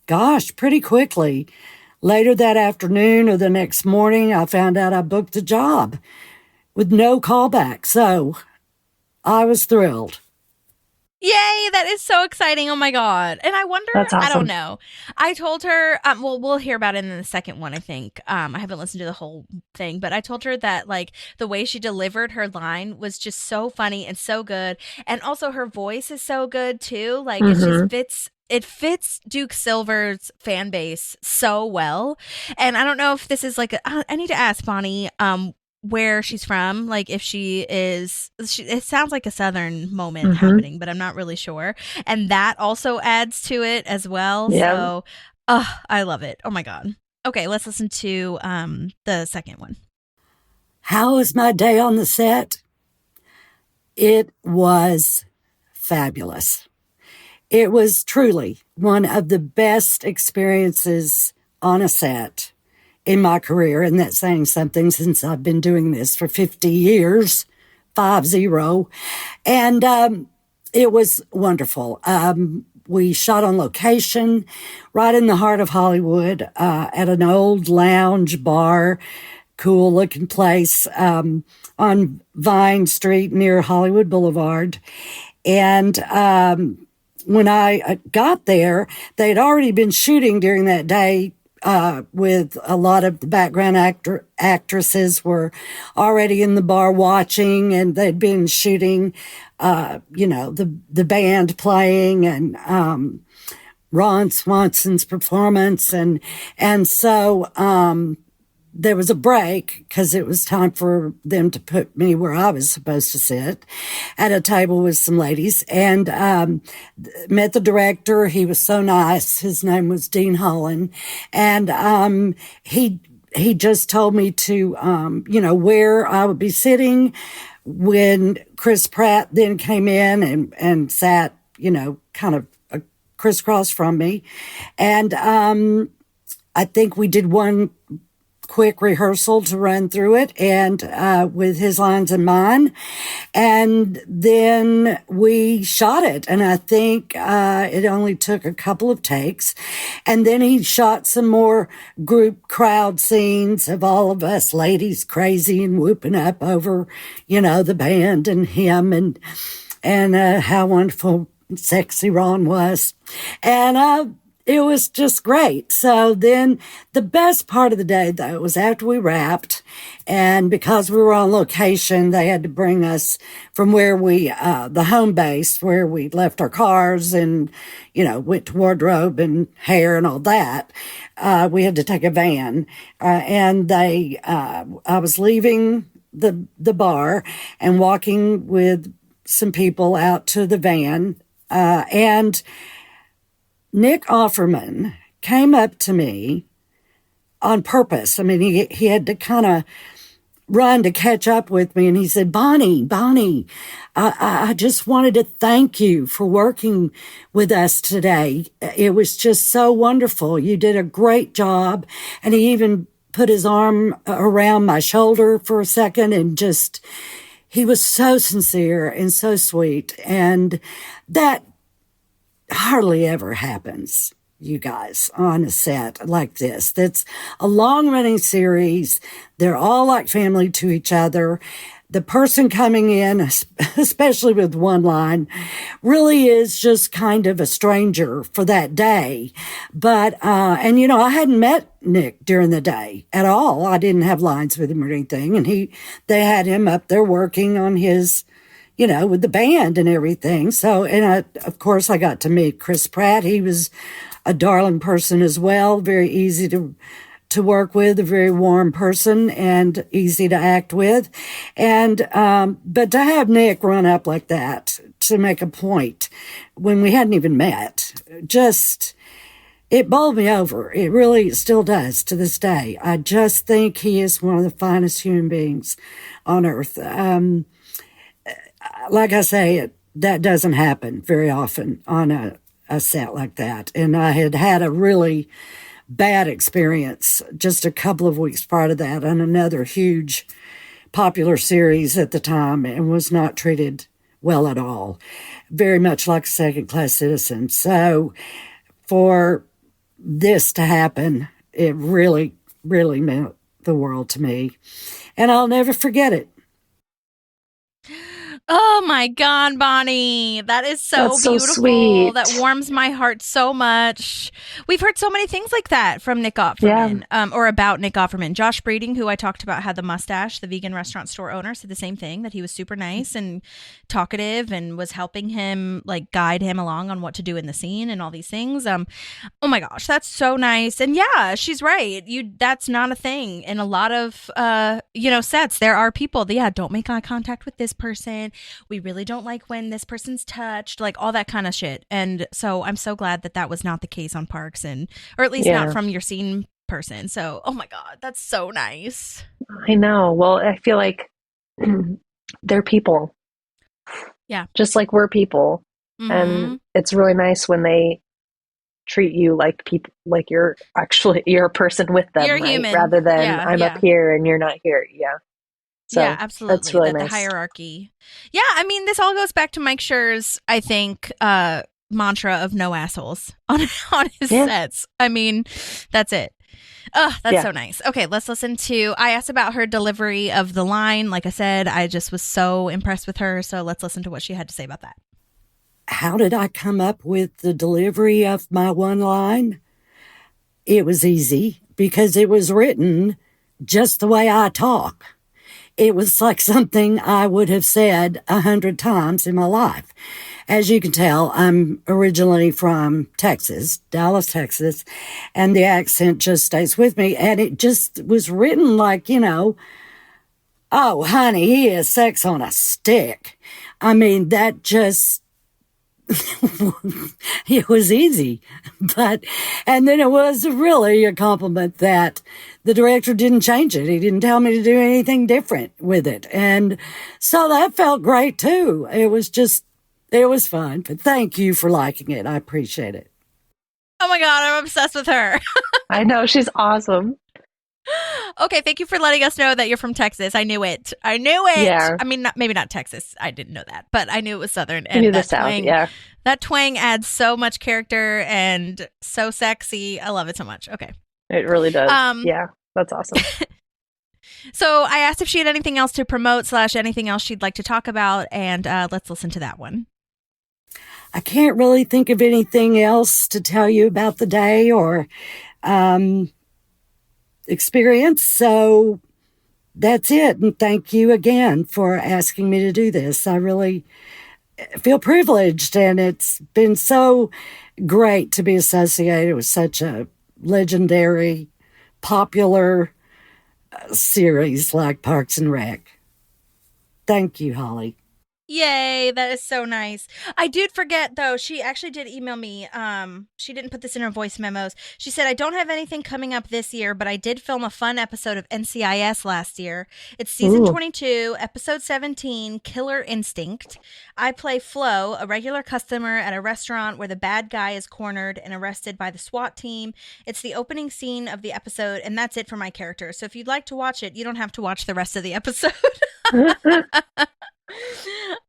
pretty quickly, later that afternoon or the next morning, I found out I booked the job with no callback. So I was thrilled. Yay, that is so exciting. Oh my God. And I wonder, That's awesome. I don't know. I told her, we'll hear about it in the second one, I think. I haven't listened to the whole thing, but I told her that like the way she delivered her line was just so funny and so good. And also her voice is so good too. Like it fits Duke Silver's fan base so well. And I don't know if this is like, I need to ask Bonnie, where she's from, like if it sounds like a Southern moment happening, but I'm not really sure. And that also adds to it as well. Yeah. So I love it. Oh my God. Okay, let's listen to the second one. How was my day on the set? It was fabulous. It was truly one of the best experiences on a set in my career, and that's saying something since I've been doing this for 50 years, 50. And it was wonderful. We shot on location right in the heart of Hollywood at an old lounge bar, cool looking place on Vine Street near Hollywood Boulevard. And when I got there, they'd already been shooting during that day. With a lot of the background actresses were already in the bar watching, and they'd been shooting, the band playing and, Ron Swanson's performance. And so, there was a break because it was time for them to put me where I was supposed to sit at a table with some ladies, and met the director. He was so nice. His name was Dean Holland. And he just told me to, where I would be sitting when Chris Pratt then came in and sat, kind of crisscross from me. And I think we did one quick rehearsal to run through it, and with his lines and mine, and then we shot it. And I think it only took a couple of takes, and then he shot some more group crowd scenes of all of us ladies crazy and whooping up over, the band and him, and how wonderful and sexy Ron was, and it was just great. So then the best part of the day, though, was after we wrapped, and because we were on location, they had to bring us from where we, the home base, where we left our cars and, went to wardrobe and hair and all that. We had to take a van, and I was leaving the bar and walking with some people out to the van, and Nick Offerman came up to me on purpose. I mean, he had to kind of run to catch up with me. And he said, Bonnie, I just wanted to thank you for working with us today. It was just so wonderful. You did a great job. And he even put his arm around my shoulder for a second, and he was so sincere and so sweet. And that hardly ever happens, you guys, on a set like this. That's a long-running series. They're all like family to each other. The person coming in, especially with one line, really is just kind of a stranger for that day. But, I hadn't met Nick during the day at all. I didn't have lines with him or anything. And they had him up there working on his, with the band and everything. So, of course, I got to meet Chris Pratt. He was a darling person as well, very easy to work with, a very warm person and easy to act with. And, but to have Nick run up like that to make a point when we hadn't even met, it bowled me over. It really still does to this day. I just think he is one of the finest human beings on earth. Like I say, that doesn't happen very often on a set like that. And I had a really bad experience just a couple of weeks prior to that on another huge popular series at the time, and was not treated well at all. Very much like a second-class citizen. So for this to happen, it really, really meant the world to me. And I'll never forget it. Oh my God, Bonnie. That is so beautiful. So sweet. That warms my heart so much. We've heard so many things like that from Nick Offerman, or about Nick Offerman. Josh Breeding, who I talked about, had the mustache, the vegan restaurant store owner, said the same thing, that he was super nice and talkative and was helping him, guide him along on what to do in the scene and all these things. Oh my gosh, that's so nice. And yeah, she's right. That's not a thing. In a lot of, sets, there are people that, don't make eye contact with this person. We really don't like when this person's touched, all that kind of shit. And so I'm so glad that was not the case on Parks, or at least not from your scene person. So, oh my God, that's so nice. I know. Well, I feel like they're people. Yeah. Just like we're people. Mm-hmm. And it's really nice when they treat you like people, like you're a person with them, you're right? Human. Rather than I'm up here and you're not here. Yeah. So yeah, absolutely. That's really nice. The hierarchy. Yeah, I mean, this all goes back to Mike Schur's, I think, mantra of no assholes on his sets. I mean, that's it. Oh, that's so nice. Okay, let's listen to, I asked about her delivery of the line. Like I said, I just was so impressed with her. So let's listen to what she had to say about that. how did I come up with the delivery of my one line? It was easy because it was written just the way I talk. It was like something I would have said 100 times in my life. As you can tell, I'm originally from Texas, Dallas, Texas, and the accent just stays with me. And it just was written like, oh, honey, he has sex on a stick. I mean, that just, it was easy. And then it was really a compliment that the director didn't change it. He didn't tell me to do anything different with it. And so that felt great too. It was fun. But thank you for liking it. I appreciate it. Oh my God, I'm obsessed with her. I know, she's awesome. Okay, thank you for letting us know that you're from Texas. I knew it. Yeah. I mean, maybe not Texas. I didn't know that, but I knew it was Southern. I knew the South, yeah. That twang adds so much character and so sexy. I love it so much. Okay. It really does. Yeah, that's awesome. So I asked if she had anything else to promote / anything else she'd like to talk about, and let's listen to that one. I can't really think of anything else to tell you about the day or experience. So that's it. And thank you again for asking me to do this. I really feel privileged, and it's been so great to be associated with such a legendary, popular series like Parks and Rec. Thank you, Holly. Yay, that is so nice. I did forget, though, she actually did email me. She didn't put this in her voice memos. She said, I don't have anything coming up this year, but I did film a fun episode of NCIS last year. It's season 22, episode 17, Killer Instinct. I play Flo, a regular customer at a restaurant where the bad guy is cornered and arrested by the SWAT team. It's the opening scene of the episode, and that's it for my character. So if you'd like to watch it, you don't have to watch the rest of the episode.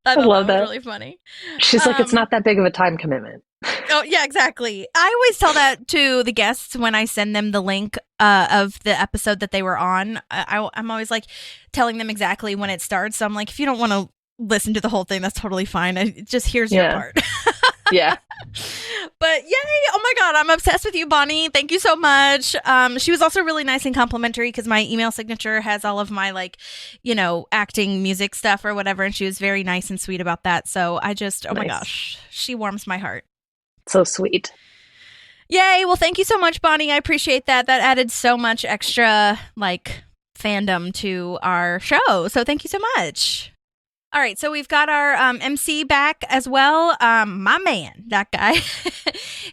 I love that. Was really funny. She's like, it's not that big of a time commitment. Oh, yeah, exactly. I always tell that to the guests when I send them the link of the episode that they were on. I'm always like telling them exactly when it starts. So I'm like, if you don't want to listen to the whole thing, that's totally fine. Just here's your part. Yeah. But yay. Oh my God. I'm obsessed with you, Bonnie. Thank you so much. She was also really nice and complimentary because my email signature has all of my acting music stuff or whatever. And she was very nice and sweet about that. So I just, my gosh, she warms my heart. So sweet. Yay. Well, thank you so much, Bonnie. I appreciate that. That added so much extra fandom to our show. So thank you so much. All right, so we've got our MC back as well. My man, that guy.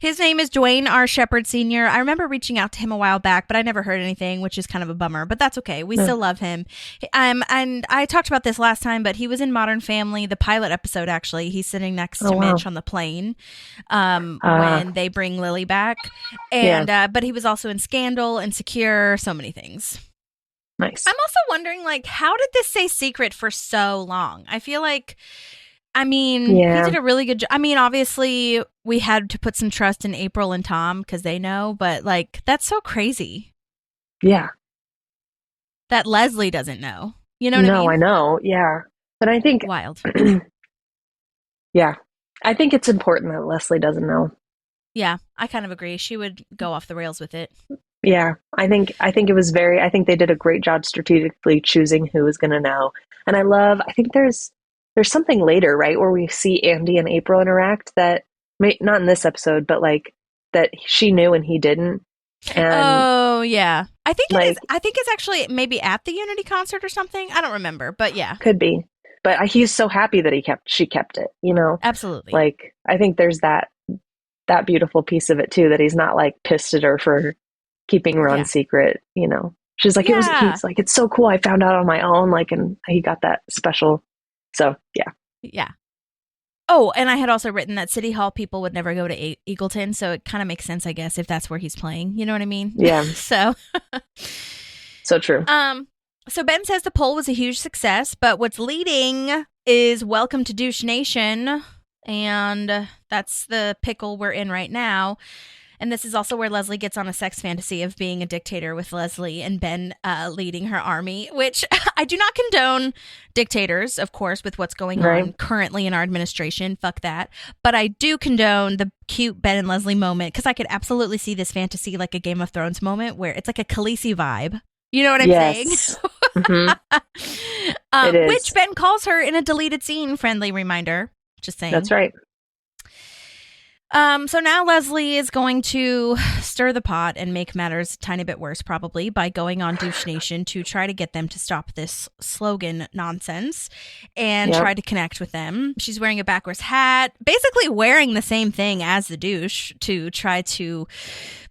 His name is Dwayne R. Shepard Sr. I remember reaching out to him a while back, but I never heard anything, which is kind of a bummer, but that's okay. We still love him. And I talked about this last time, but he was in Modern Family, the pilot episode, actually. He's sitting next to Mitch on the plane when they bring Lily back. And but he was also in Scandal, Insecure, so many things. Nice. I'm also wondering, how did this stay secret for so long? I feel like, he did a really good job. Obviously, we had to put some trust in April and Tom because they know, but, that's so crazy. Yeah. That Leslie doesn't know. You know what I mean? No, I know. Yeah. But I think... Wild. Yeah. I think it's important that Leslie doesn't know. Yeah, I kind of agree. She would go off the rails with it. Yeah, I think it was I think they did a great job strategically choosing who was going to know. And I think there's something later, right, where we see Andy and April interact that, not in this episode, but that she knew and he didn't. And oh, yeah. I think it is. I think it's actually maybe at the Unity concert or something. I don't remember, but yeah. Could be. But he's so happy that she kept it, Absolutely. I think there's that beautiful piece of it too, that he's not pissed at her for keeping Ron's secret, She's like, he's like, it's so cool. I found out on my own, and he got that special. So, yeah. Yeah. Oh, and I had also written that City Hall people would never go to Eagleton. So it kind of makes sense, I guess, if that's where he's playing. You know what I mean? Yeah. So. So true. So Ben says the poll was a huge success, but what's leading is Welcome to Douche Nation. And that's the pickle we're in right now. And this is also where Leslie gets on a sex fantasy of being a dictator with Leslie and Ben leading her army, which I do not condone dictators, of course, with what's going on currently in our administration. Fuck that. But I do condone the cute Ben and Leslie moment, because I could absolutely see this fantasy like a Game of Thrones moment where it's like a Khaleesi vibe. You know what I'm saying? It is. Which Ben calls her in a deleted scene. Friendly reminder. Just saying. That's right. So now Leslie is going to stir the pot and make matters a tiny bit worse, probably, by going on Douche Nation to try to get them to stop this slogan nonsense and try to connect with them. She's wearing a backwards hat, basically wearing the same thing as the douche to try to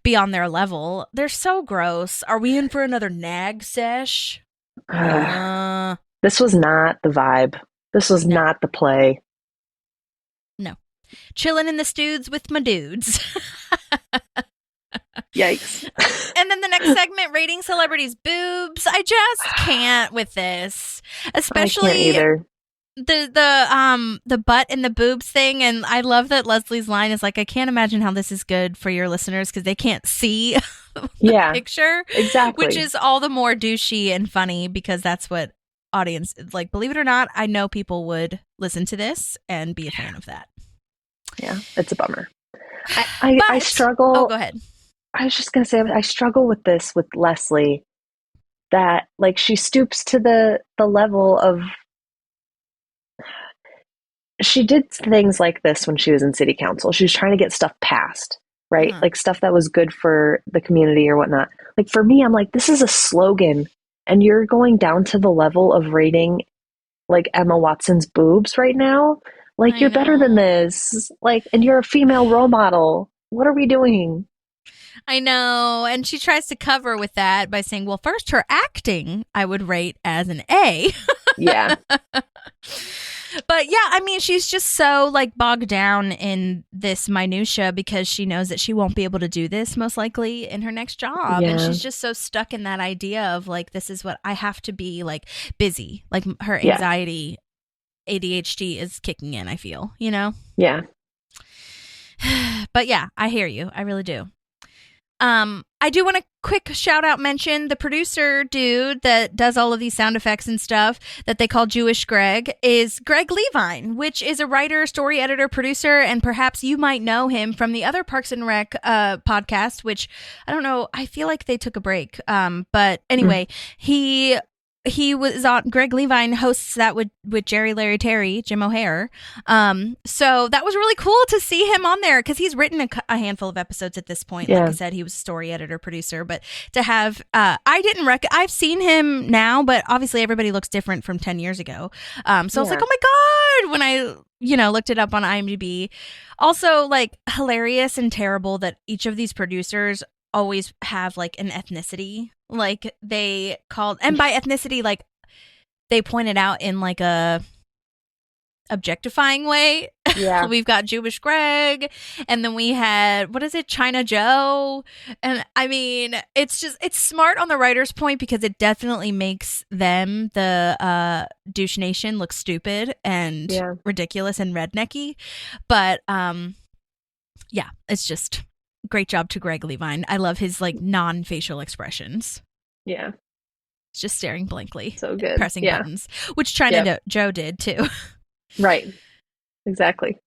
be on their level. They're so gross. Are we in for another nag sesh? This was not the vibe. This was not the play. No. Chilling in the stoods with my dudes. Yikes. And then the next segment, rating celebrities' boobs. I just can't with this. Especially the butt and the boobs thing. And I love that Leslie's line is like, I can't imagine how this is good for your listeners because they can't see the picture. Exactly. Which is all the more douchey and funny because that's what audience, like, believe it or not, I know people would listen to this and be a fan of that. Yeah, it's a bummer. I struggle. Oh, go ahead. I was just going to say, I struggle with this with Leslie, that like she stoops to the level of, she did things like this when she was in city council. She was trying to get stuff passed, right? Like stuff that was good for the community or whatnot. Like for me, I'm like, this is a slogan and you're going down to the level of rating like Emma Watson's boobs right now. Like, you're better than this. Like, and you're a female role model. What are we doing? I know. And she tries to cover with that by saying, well, first, her acting, I would rate as an A. Yeah. But yeah, I mean, she's just so like bogged down in this minutia because she knows that she won't be able to do this most likely in her next job. And she's just so stuck in that idea of like, this is what I have to be like busy. Like her anxiety, ADHD is kicking in, I feel, you know? Yeah. But yeah, I hear you. I really do. I do want to quick shout out mention the producer dude that does all of these sound effects and stuff that they call Jewish Greg is Greg Levine, which is a writer, story editor, producer, and perhaps you might know him from the other Parks and Rec podcast, which I don't know. I feel like they took a break. But anyway, he was on, Greg Levine hosts that with Jerry, Larry, Terry, Jim O'Hare. So that was really cool to see him on there because he's written a handful of episodes at this point. Like I said, he was a story editor, producer, but to have, I've seen him now, but obviously everybody looks different from 10 years ago. So I was like, oh my God, when I, looked it up on IMDb. Also like hilarious and terrible that each of these producers always have like an ethnicity. Like they called, and by ethnicity, like they pointed out in like a objectifying way. Yeah. We've got Jewish Greg, and then we had, what is it, China Joe. And I mean, it's smart on the writer's point because it definitely makes them, the douche nation, look stupid and ridiculous and rednecky. But yeah, it's just great job to Greg Levine. I love his like non-facial expressions. Yeah. It's just staring blankly. So good. Pressing buttons, which China Joe did too. Right. Exactly.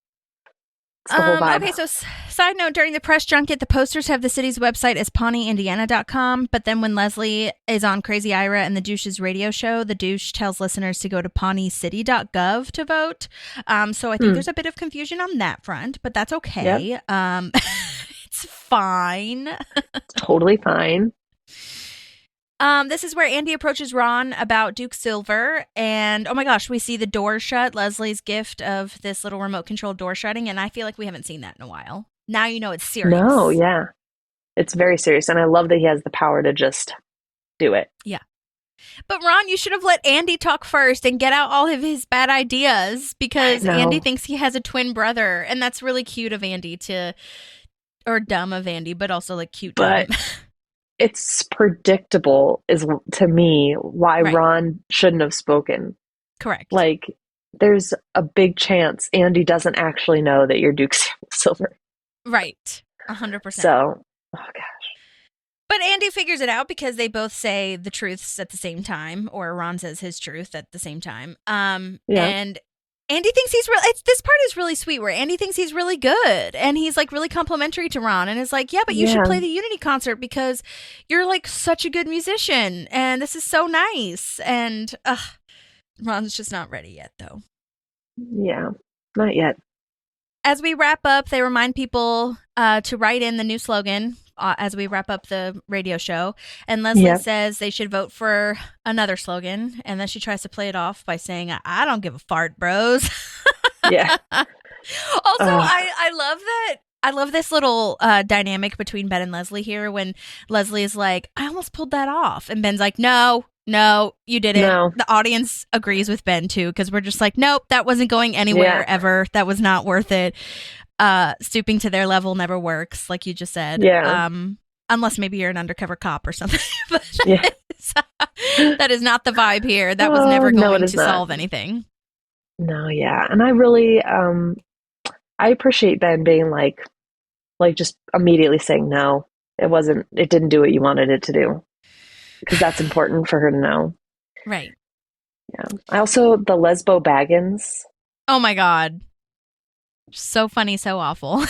It's the whole vibe. Okay, so side note, during the press junket, the posters have the city's website as PawneeIndiana.com, but then when Leslie is on Crazy Ira and the Douche's radio show, the Douche tells listeners to go to PawneeCity.gov to vote. So I think there's a bit of confusion on that front, but that's okay. Yep. It's fine. It's totally fine. This is where Andy approaches Ron about Duke Silver, and oh my gosh, we see the door shut, Leslie's gift of this little remote control door shutting, and I feel like we haven't seen that in a while. Now you know it's serious. No, yeah. It's very serious, and I love that he has the power to just do it. Yeah. But Ron, you should have let Andy talk first and get out all of his bad ideas, because Andy thinks he has a twin brother, and that's really cute of Andy or dumb of Andy, but also like cute dumb. It's predictable, is to me, why Ron shouldn't have spoken. Correct. Like, there's a big chance Andy doesn't actually know that you're Duke Silver. Right. 100%. So, oh gosh. But Andy figures it out because they both say the truths at the same time, or Ron says his truth at the same time. And Andy thinks he's really, this part is really sweet where Andy thinks he's really good and he's like really complimentary to Ron and is like, yeah, but you should play the Unity concert because you're like such a good musician and this is so nice. And Ron's just not ready yet though. Yeah, not yet. As we wrap up, they remind people to write in the new slogan as we wrap up the radio show. And Leslie says they should vote for another slogan. And then she tries to play it off by saying, I don't give a fart, bros. Yeah. Also, I love that. I love this little dynamic between Ben and Leslie here when Leslie is like, I almost pulled that off. And Ben's like, no, you didn't. No. The audience agrees with Ben too, because we're just like, nope, that wasn't going anywhere ever. That was not worth it. Stooping to their level never works, like you just said. Yeah. Unless maybe you're an undercover cop or something. But that is not the vibe here. That was never going to solve anything. No, yeah. And I really I appreciate Ben being like just immediately saying no. It didn't do what you wanted it to do. Because that's important for her to know. Right. Yeah. I also, the Lesbo Baggins. Oh my God. So funny, so awful.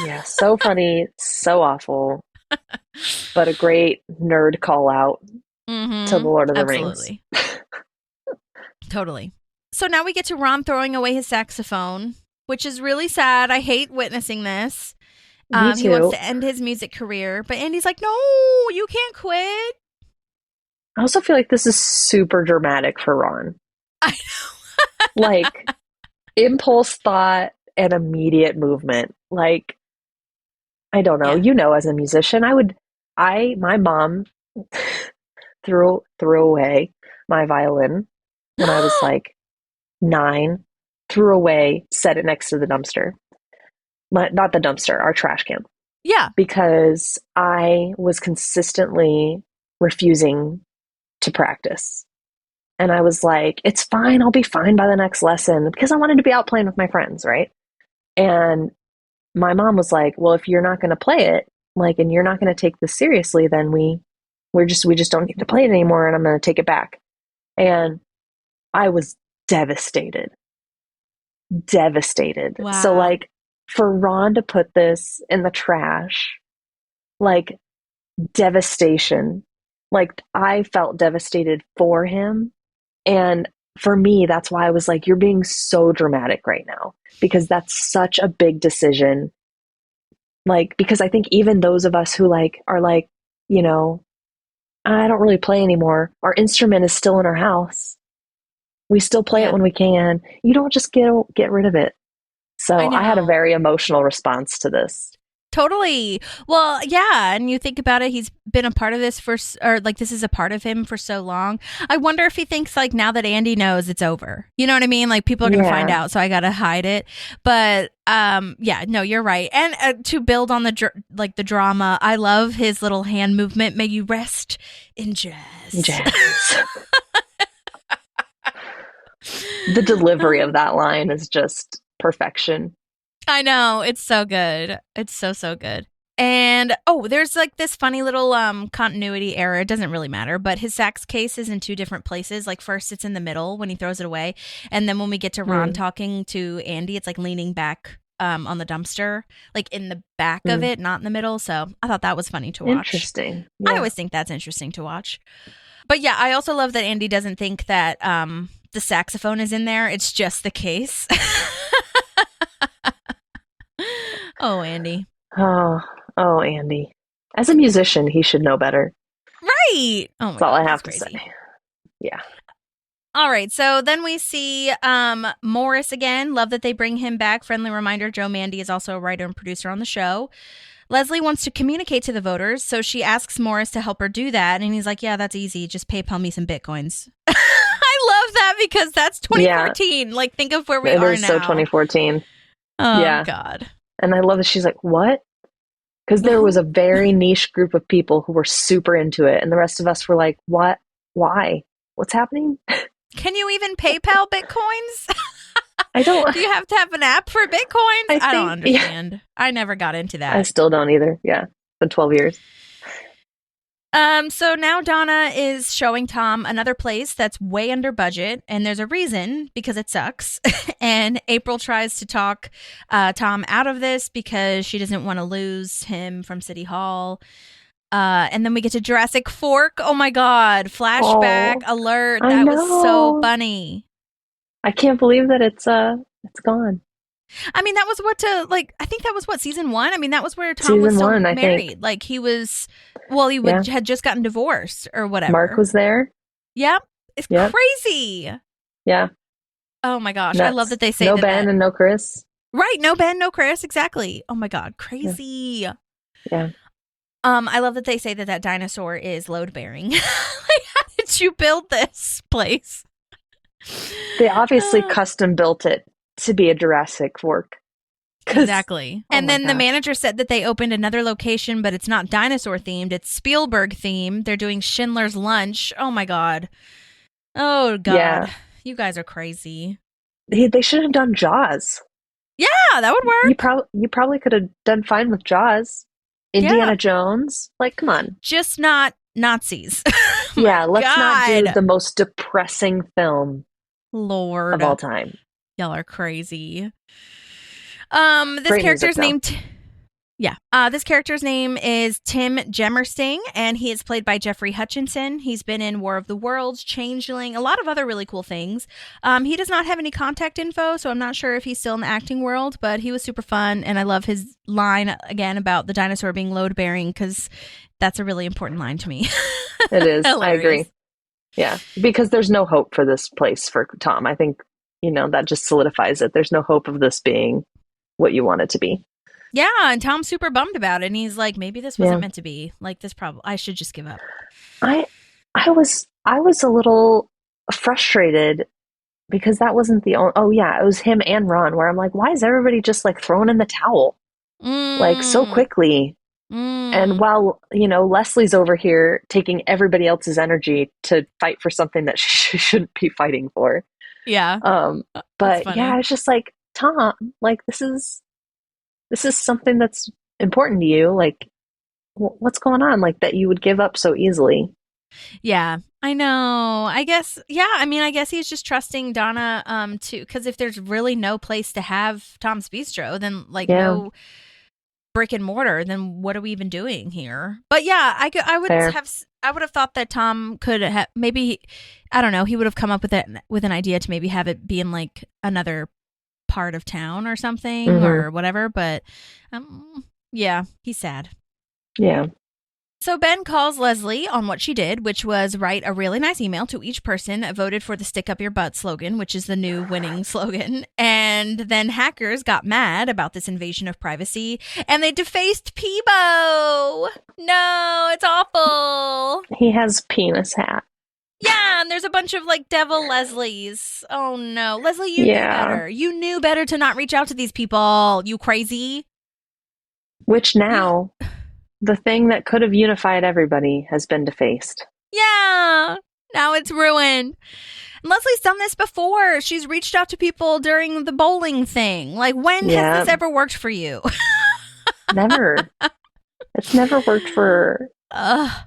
Yeah, so funny, so awful. But a great nerd call out to the Lord of the Rings. Totally. So now we get to Ron throwing away his saxophone, which is really sad. I hate witnessing this. Me too. He wants to end his music career, but Andy's like, no, you can't quit. I also feel like this is super dramatic for Ron. I know. Like, impulse thought and immediate movement. Like, I don't know. Yeah. As a musician, my mom threw away my violin when I was like 9, threw away, set it next to the dumpster. Not the dumpster, our trash can. Yeah. Because I was consistently refusing to practice. And I was like, it's fine. I'll be fine by the next lesson because I wanted to be out playing with my friends. Right. And my mom was like, well, if you're not going to play it, like, and you're not going to take this seriously, then we just don't need to play it anymore. And I'm going to take it back. And I was devastated. Wow. So like for Ron to put this in the trash, like devastation. Like, I felt devastated for him. And for me, that's why I was like, you're being so dramatic right now. Because that's such a big decision. Like, because I think even those of us who like are like, I don't really play anymore. Our instrument is still in our house. We still play it when we can. You don't just get rid of it. So I had a very emotional response to this. Totally. Well, yeah. And you think about it, he's been a part of this this is a part of him for so long. I wonder if he thinks like now that Andy knows it's over. You know what I mean? Like people are going to find out, so I got to hide it. But no, you're right. And to build on the drama, I love his little hand movement. May you rest in jazz. The delivery of that line is just perfection. I know. It's so good. It's so, so good. And, there's like this funny little continuity error. It doesn't really matter, but his sax case is in 2 different places. Like first it's in the middle when he throws it away. And then when we get to Ron talking to Andy, it's like leaning back on the dumpster, like in the back of it, not in the middle. So I thought that was funny to watch. Interesting. Yeah. I always think that's interesting to watch. But yeah, I also love that Andy doesn't think that the saxophone is in there. It's just the case. Oh, Andy. Oh, Andy. As a musician, he should know better. Right. Oh my That's all God, I have to say. Yeah. All right. So then we see Morris again. Love that they bring him back. Friendly reminder, Joe Mandy is also a writer and producer on the show. Leslie wants to communicate to the voters, so she asks Morris to help her do that. And he's like, yeah, that's easy. Just PayPal me some Bitcoins. I love that because that's 2014. Yeah. Like, think of where we are now. It is so 2014. Oh, God. And I love that she's like, what? Because there was a very niche group of people who were super into it. And the rest of us were like, what? Why? What's happening? Can you even PayPal Bitcoins? I don't. Do you have to have an app for Bitcoins? I don't think- yeah. understand. I never got into that. I still don't either. Yeah. Been 12 years. So now Donna is showing Tom another place that's way under budget, and there's a reason, because it sucks. And April tries to talk Tom out of this because she doesn't want to lose him from City Hall. And then we get to Jurassic Fork. Oh my God. Flashback alert. I That was so know. funny. I can't believe that it's gone. I mean, that was I think that was season 1? I mean, that was where Tom was Season still 1, I married. think. Like he was, had just gotten divorced or whatever. Mark was there. Yep. It's Yep. crazy. Yeah. Oh my gosh. I Nuts. love that they say no that. Ben and no Chris. Right. No Ben, no Chris. Exactly. Oh my God. Crazy. Yeah. I love that they say that dinosaur is load bearing. Like, how did you build this place? They obviously custom built it to be a Jurassic Fork. Exactly. Oh And my then the gosh. manager said that they opened another location, but it's not dinosaur themed. It's Spielberg themed. They're doing Schindler's Lunch. Oh my God. Oh God. Yeah. You guys are crazy. They should have done Jaws. Yeah, that would work. You probably could have done fine with Jaws. Indiana Jones. Like, come on. Just not Nazis. Yeah, let's not do God. the most depressing film Lord. of all time. Y'all are crazy. This Great character's music, name. This character's name is Tim Gemmersting, and he is played by Jeffrey Hutchinson. He's been in War of the Worlds, Changeling, a lot of other really cool things. He does not have any contact info, so I'm not sure if he's still in the acting world, but he was super fun, and I love his line, again, about the dinosaur being load-bearing, because that's a really important line to me. It is. I Hilarious. agree. Yeah, because there's no hope for this place for Tom. I think, that just solidifies it. There's no hope of this being what you want it to be. Yeah, and Tom's super bummed about it, and he's like, maybe this wasn't Yeah. meant to be. Like, I should just give up. I was a little frustrated because that wasn't the only. Oh yeah, it was him and Ron. Where I'm like, why is everybody just like throwing in the towel like so quickly? And while Leslie's over here taking everybody else's energy to fight for something that she shouldn't be fighting for. Yeah. But funny. yeah, I was just like, Tom, like this is something that's important to you. Like, what's going on? Like that you would give up so easily. Yeah, I know. I guess, I guess he's just trusting Donna because if there's really no place to have Tom's Bistro, then no brick and mortar, then what are we even doing here? But yeah, I would have thought that Tom could have maybe, I don't know, he would have come up with an idea to maybe have it be in like another part of town or something or whatever. But yeah, he's sad. Yeah. So Ben calls Leslie on what she did, which was write a really nice email to each person voted for the Stick Up Your Butt slogan, which is the new winning slogan. And then hackers got mad about this invasion of privacy, and they defaced Peebo. No, it's awful. He has penis hat. Yeah, and there's a bunch of like devil Leslies. Oh no. Leslie, you knew better. You knew better to not reach out to these people, you crazy. Which now... the thing that could have unified everybody has been defaced. Yeah. Now it's ruined. And Leslie's done this before. She's reached out to people during the bowling thing. Like, when has this ever worked for you? Never. It's never worked for her.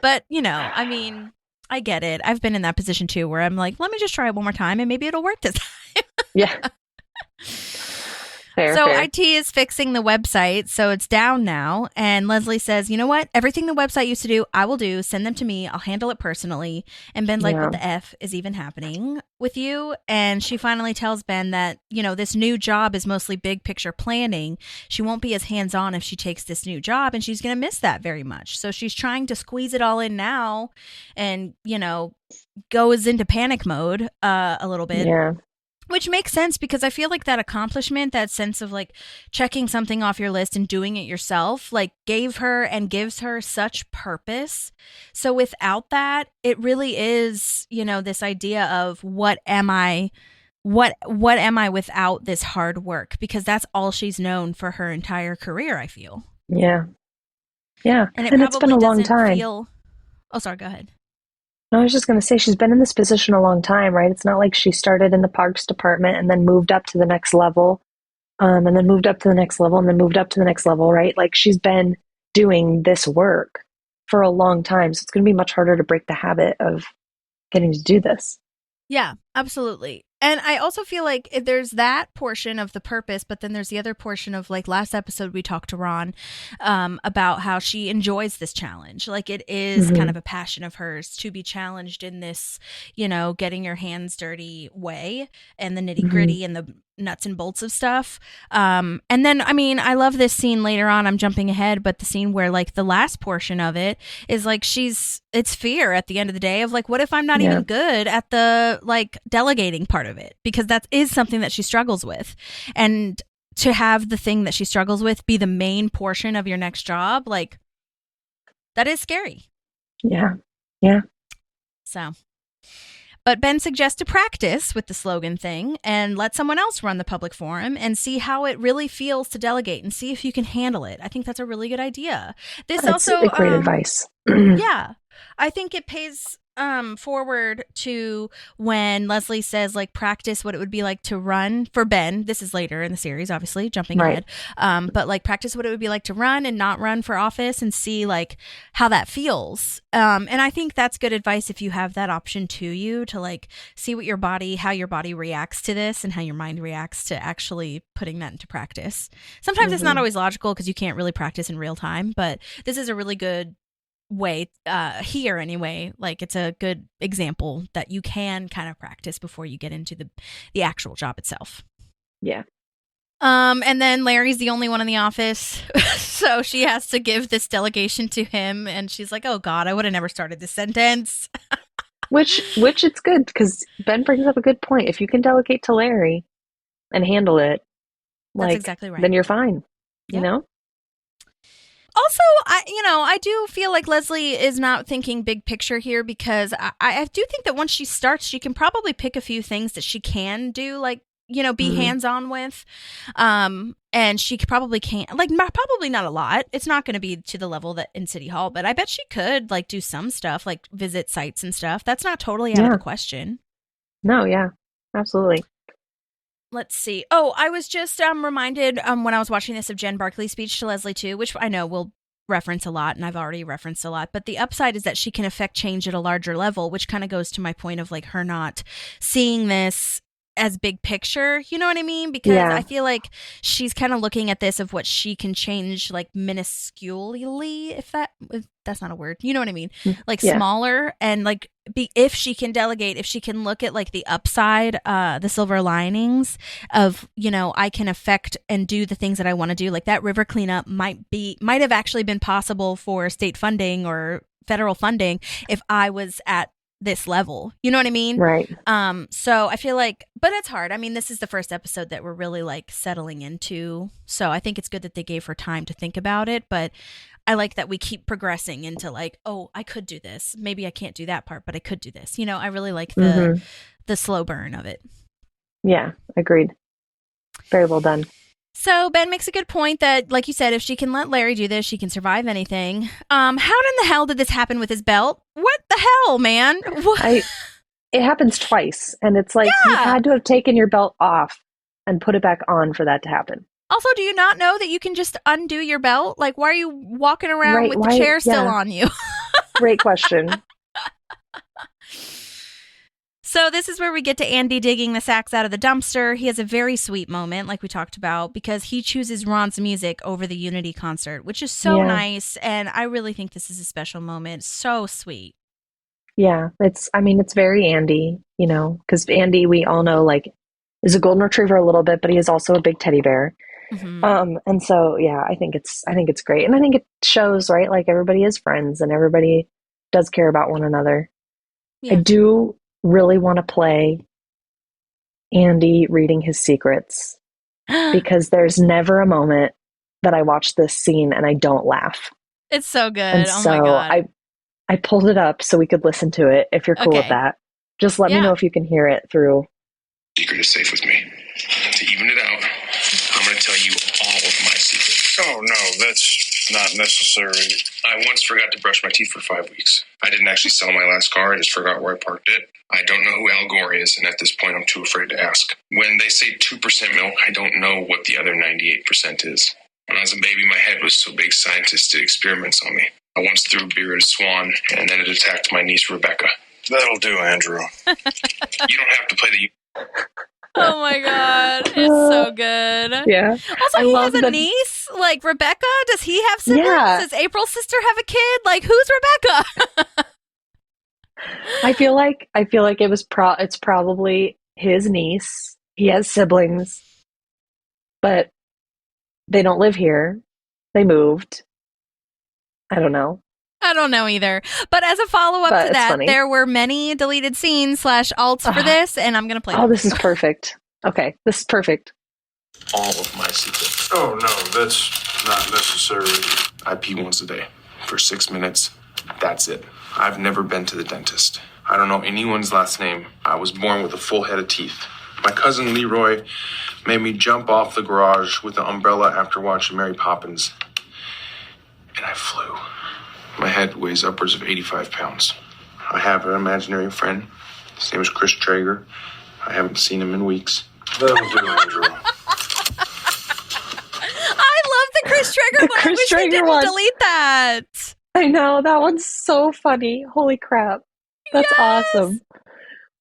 But, I mean, I get it. I've been in that position too, where I'm like, let me just try it one more time and maybe it'll work this time. Yeah. Fair. IT is fixing the website, so it's down now. And Leslie says, you know what? Everything the website used to do, I will do. Send them to me. I'll handle it personally. And Ben's like, what the F is even happening with you? And she finally tells Ben that, this new job is mostly big picture planning. She won't be as hands-on if she takes this new job, and she's going to miss that very much. So she's trying to squeeze it all in now and, goes into panic mode a little bit. Yeah. Which makes sense because I feel like that accomplishment, that sense of like checking something off your list and doing it yourself, like gave her and gives her such purpose. So without that, it really is, this idea of what am I without this hard work? Because that's all she's known for her entire career, I feel. Yeah. Yeah. And it's been a long time. Oh, sorry, go ahead. I was just going to say, she's been in this position a long time, right? It's not like she started in the parks department and then moved up to the next level, and then moved up to the next level, and then moved up to the next level, right? Like, she's been doing this work for a long time. So it's going to be much harder to break the habit of getting to do this. Yeah, absolutely. And I also feel like there's that portion of the purpose, but then there's the other portion of, like, last episode we talked to Ron about how she enjoys this challenge. Like, it is kind of a passion of hers to be challenged in this, you know, getting your hands dirty way and the nitty gritty and the nuts and bolts of stuff. And then, I mean, I love this scene later on. I'm jumping ahead, but the scene where, like, the last portion of it is like it's fear at the end of the day of, like, what if I'm not even good at the, like, delegating part of it, because that is something that she struggles with. And to have the thing that she struggles with be the main portion of your next job, like, that is scary. Yeah. So, but Ben suggests to practice with the slogan thing and let someone else run the public forum and see how it really feels to delegate and see if you can handle it. I think that's a really good idea. That's also great advice. Yeah, I think it pays forward to when Leslie says, like, practice what it would be like to run for Ben. This is later in the series, obviously, jumping ahead. But, like, practice what it would be like to run and not run for office and see, like, how that feels. And I think that's good advice if you have that option to you, to, like, see what how your body reacts to this and how your mind reacts to actually putting that into practice. Sometimes it's not always logical because you can't really practice in real time, but this is a really good way here anyway. Like, it's a good example that you can kind of practice before you get into the actual job itself. Yeah. And then Larry's the only one in the office, so she has to give this delegation to him, and she's like, oh God, I would have never started this sentence. which it's good, because Ben brings up a good point. If you can delegate to Larry and handle it, like, that's exactly right, then you're fine. Yep. You know? Also, I do feel like Leslie is not thinking big picture here, because I do think that once she starts, she can probably pick a few things that she can do, like, you know, be hands-on with. And she probably can't, like, probably not a lot. It's not going to be to the level that in City Hall, but I bet she could, like, do some stuff, like visit sites and stuff. That's not totally out of the question. No, yeah, absolutely. Let's see. Oh, I was just reminded when I was watching this of Jen Barkley's speech to Leslie too, which I know we'll reference a lot, and I've already referenced a lot. But the upside is that she can affect change at a larger level, which kind of goes to my point of, like, her not seeing this as big picture, you know what I mean? Because I feel like she's kind of looking at this of what she can change, like, minusculely, if that's not a word, you know what I mean? Like, smaller, and, like, if she can delegate, if she can look at, like, the upside, the silver linings of, you know, I can affect and do the things that I want to do. Like, that river cleanup might have actually been possible for state funding or federal funding if I was at this level, you know what I mean? Right. So I feel like, but it's hard. I mean, this is the first episode that we're really, like, settling into, so I think it's good that they gave her time to think about it. But I like that we keep progressing into, like, oh, I could do this, maybe I can't do that part, but I could do this, you know. I really like the slow burn of it. Yeah, agreed. Very well done. So Ben makes a good point that, like you said, if she can let Larry do this, she can survive anything. How in the hell did this happen with his belt? What the hell, man? It happens twice, and it's like, you had to have taken your belt off and put it back on for that to happen. Also, do you not know that you can just undo your belt? Like, why are you walking around with the chair still on you? Great question. So this is where we get to Andy digging the sacks out of the dumpster. He has a very sweet moment, like we talked about, because he chooses Ron's music over the Unity concert, which is so nice. And I really think this is a special moment. So sweet. Yeah, it's very Andy, you know, because Andy, we all know, like, is a golden retriever a little bit, but he is also a big teddy bear. And so, yeah, I think it's great. And I think it shows, right? Like, everybody is friends and everybody does care about one another. Yeah. I do really want to play Andy reading his secrets, because there's never a moment that I watch this scene and I don't laugh. It's so good. And oh so my God. I pulled it up so we could listen to it. If you're cool with that, just let me know if you can hear it through. Secret is safe with me. To even it out, I'm going to tell you all of my secrets. Oh, no, that's not necessary. I once forgot to brush my teeth for 5 weeks. I didn't actually sell my last car. I just forgot where I parked it. I don't know who Al Gore is, and at this point, I'm too afraid to ask. When they say 2% milk, I don't know what the other 98% is. When I was a baby, my head was so big scientists did experiments on me. I once threw beer at a swan, and then it attacked my niece, Rebecca. That'll do, Andrew. You don't have to play the... Oh my God. It's so good. Yeah. Also, I he love has a that- niece, like Rebecca. Does he have siblings? Yeah. Does April's sister have a kid? Like, who's Rebecca? I feel like it's probably his niece. He has siblings, but they don't live here. They moved. I don't know. I don't know either. But as a follow-up But to it's that, funny. there were many deleted scenes / alts for this, and I'm going to play Oh, them. this is perfect. Okay, this is perfect. All of my secrets. Oh, no, that's not necessary. I pee once a day for 6 minutes. That's it. I've never been to the dentist. I don't know anyone's last name. I was born with a full head of teeth. My cousin Leroy made me jump off the garage with an umbrella after watching Mary Poppins. And I flew. My head weighs upwards of 85 pounds. I have an imaginary friend. His name is Chris Traeger. I haven't seen him in weeks. That'll do, Andrew. I love the Chris Traeger one. I Chris wish they Traeger didn't one. delete that. I know, that one's so funny. Holy crap. That's Yes! awesome.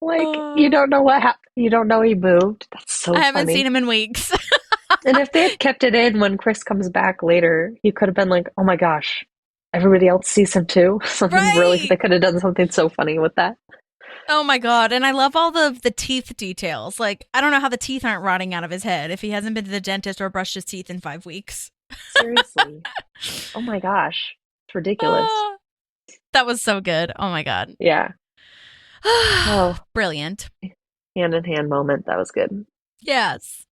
Like, you don't know what happened. You don't know he moved. That's so I haven't funny. seen him in weeks. And if they had kept it in when Chris comes back later, he could have been like, oh my gosh, everybody else sees him too. Something really, Right. they could have done something so funny with that. Oh my God. And I love all the teeth details. Like, I don't know how the teeth aren't rotting out of his head if he hasn't been to the dentist or brushed his teeth in 5 weeks. Seriously. Oh my gosh. It's ridiculous. Ah, that was so good. Oh my God. Yeah. Oh, Brilliant. hand in hand moment. That was good. Yes.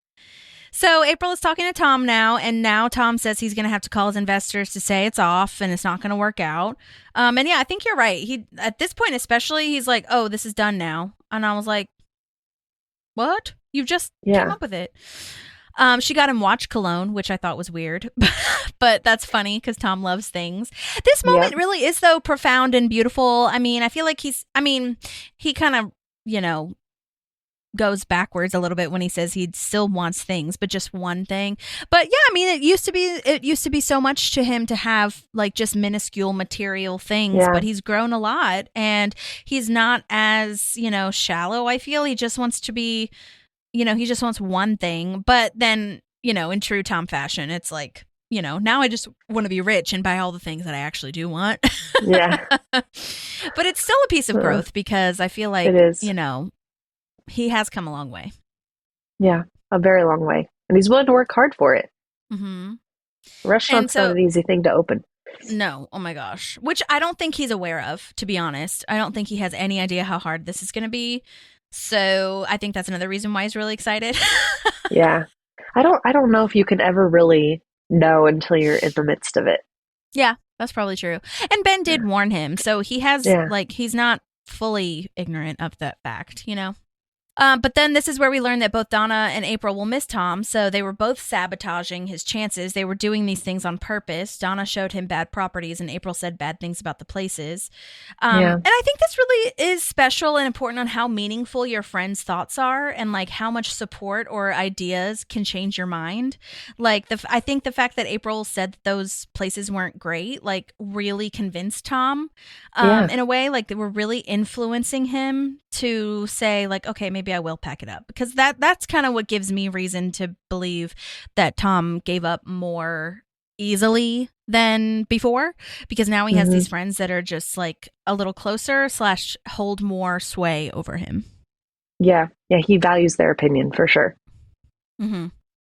So April is talking to Tom now, and now Tom says he's going to have to call his investors to say it's off and it's not going to work out. And yeah, I think you're right. He, at this point especially, he's like, oh, this is done now. And I was like, what? You just came Yeah. up with it. She got him watch cologne, which I thought was weird, but that's funny because Tom loves things. This moment really is, though, profound and beautiful. I mean, I feel like he kind of, goes backwards a little bit when he says he still wants things, but just one thing. But yeah, I mean, it used to be so much to him to have like just minuscule material things, Yeah. but he's grown a lot and he's not as, shallow. I feel he just wants to be, he just wants one thing, but then, in true Tom fashion, it's like, now I just want to be rich and buy all the things that I actually do want. Yeah. But it's still a piece of growth because I feel like, It is. he has come a long way. Yeah. A very long way. And he's willing to work hard for it. Mm-hmm. Restaurant's not an easy thing to open. No. Oh my gosh. Which I don't think he's aware of, to be honest. I don't think he has any idea how hard this is going to be. So I think that's another reason why he's really excited. Yeah. I don't know if you can ever really know until you're in the midst of it. Yeah, that's probably true. And Ben did warn him. So he has, he's not fully ignorant of that fact, But then this is where we learn that both Donna and April will miss Tom, so they were both sabotaging his chances. They were doing these things on purpose. Donna showed him bad properties, and April said bad things about the places. And I think this really is special and important on how meaningful your friends' thoughts are and like how much support or ideas can change your mind. Like, I think the fact that April said that those places weren't great, like, really convinced Tom in a way. Like, they were really influencing him to say, like, okay, maybe I will pack it up, because that's kind of what gives me reason to believe that Tom gave up more easily than before, because now he has these friends that are just like a little closer / hold more sway over him. Yeah. He values their opinion for sure. Mm-hmm.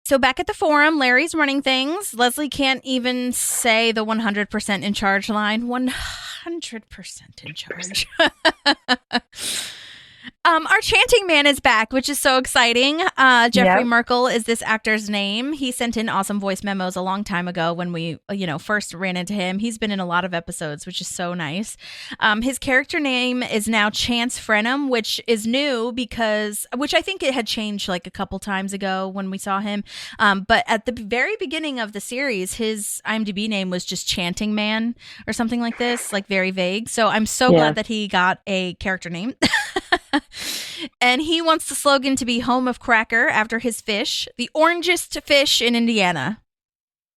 So back at the forum, Larry's running things. Leslie can't even say the 100% in charge line. 100% in charge. Our chanting man is back, which is so exciting. Jeffrey Merkel is this actor's name. He sent in awesome voice memos a long time ago when we, first ran into him. He's been in a lot of episodes, which is so nice. His character name is now Chance Frenham, which is new which I think it had changed like a couple times ago when we saw him. But at the very beginning of the series, his IMDb name was just Chanting Man or something like this, like very vague. So I'm so glad that he got a character name. And he wants the slogan to be home of Cracker after his fish, the orangest fish in Indiana.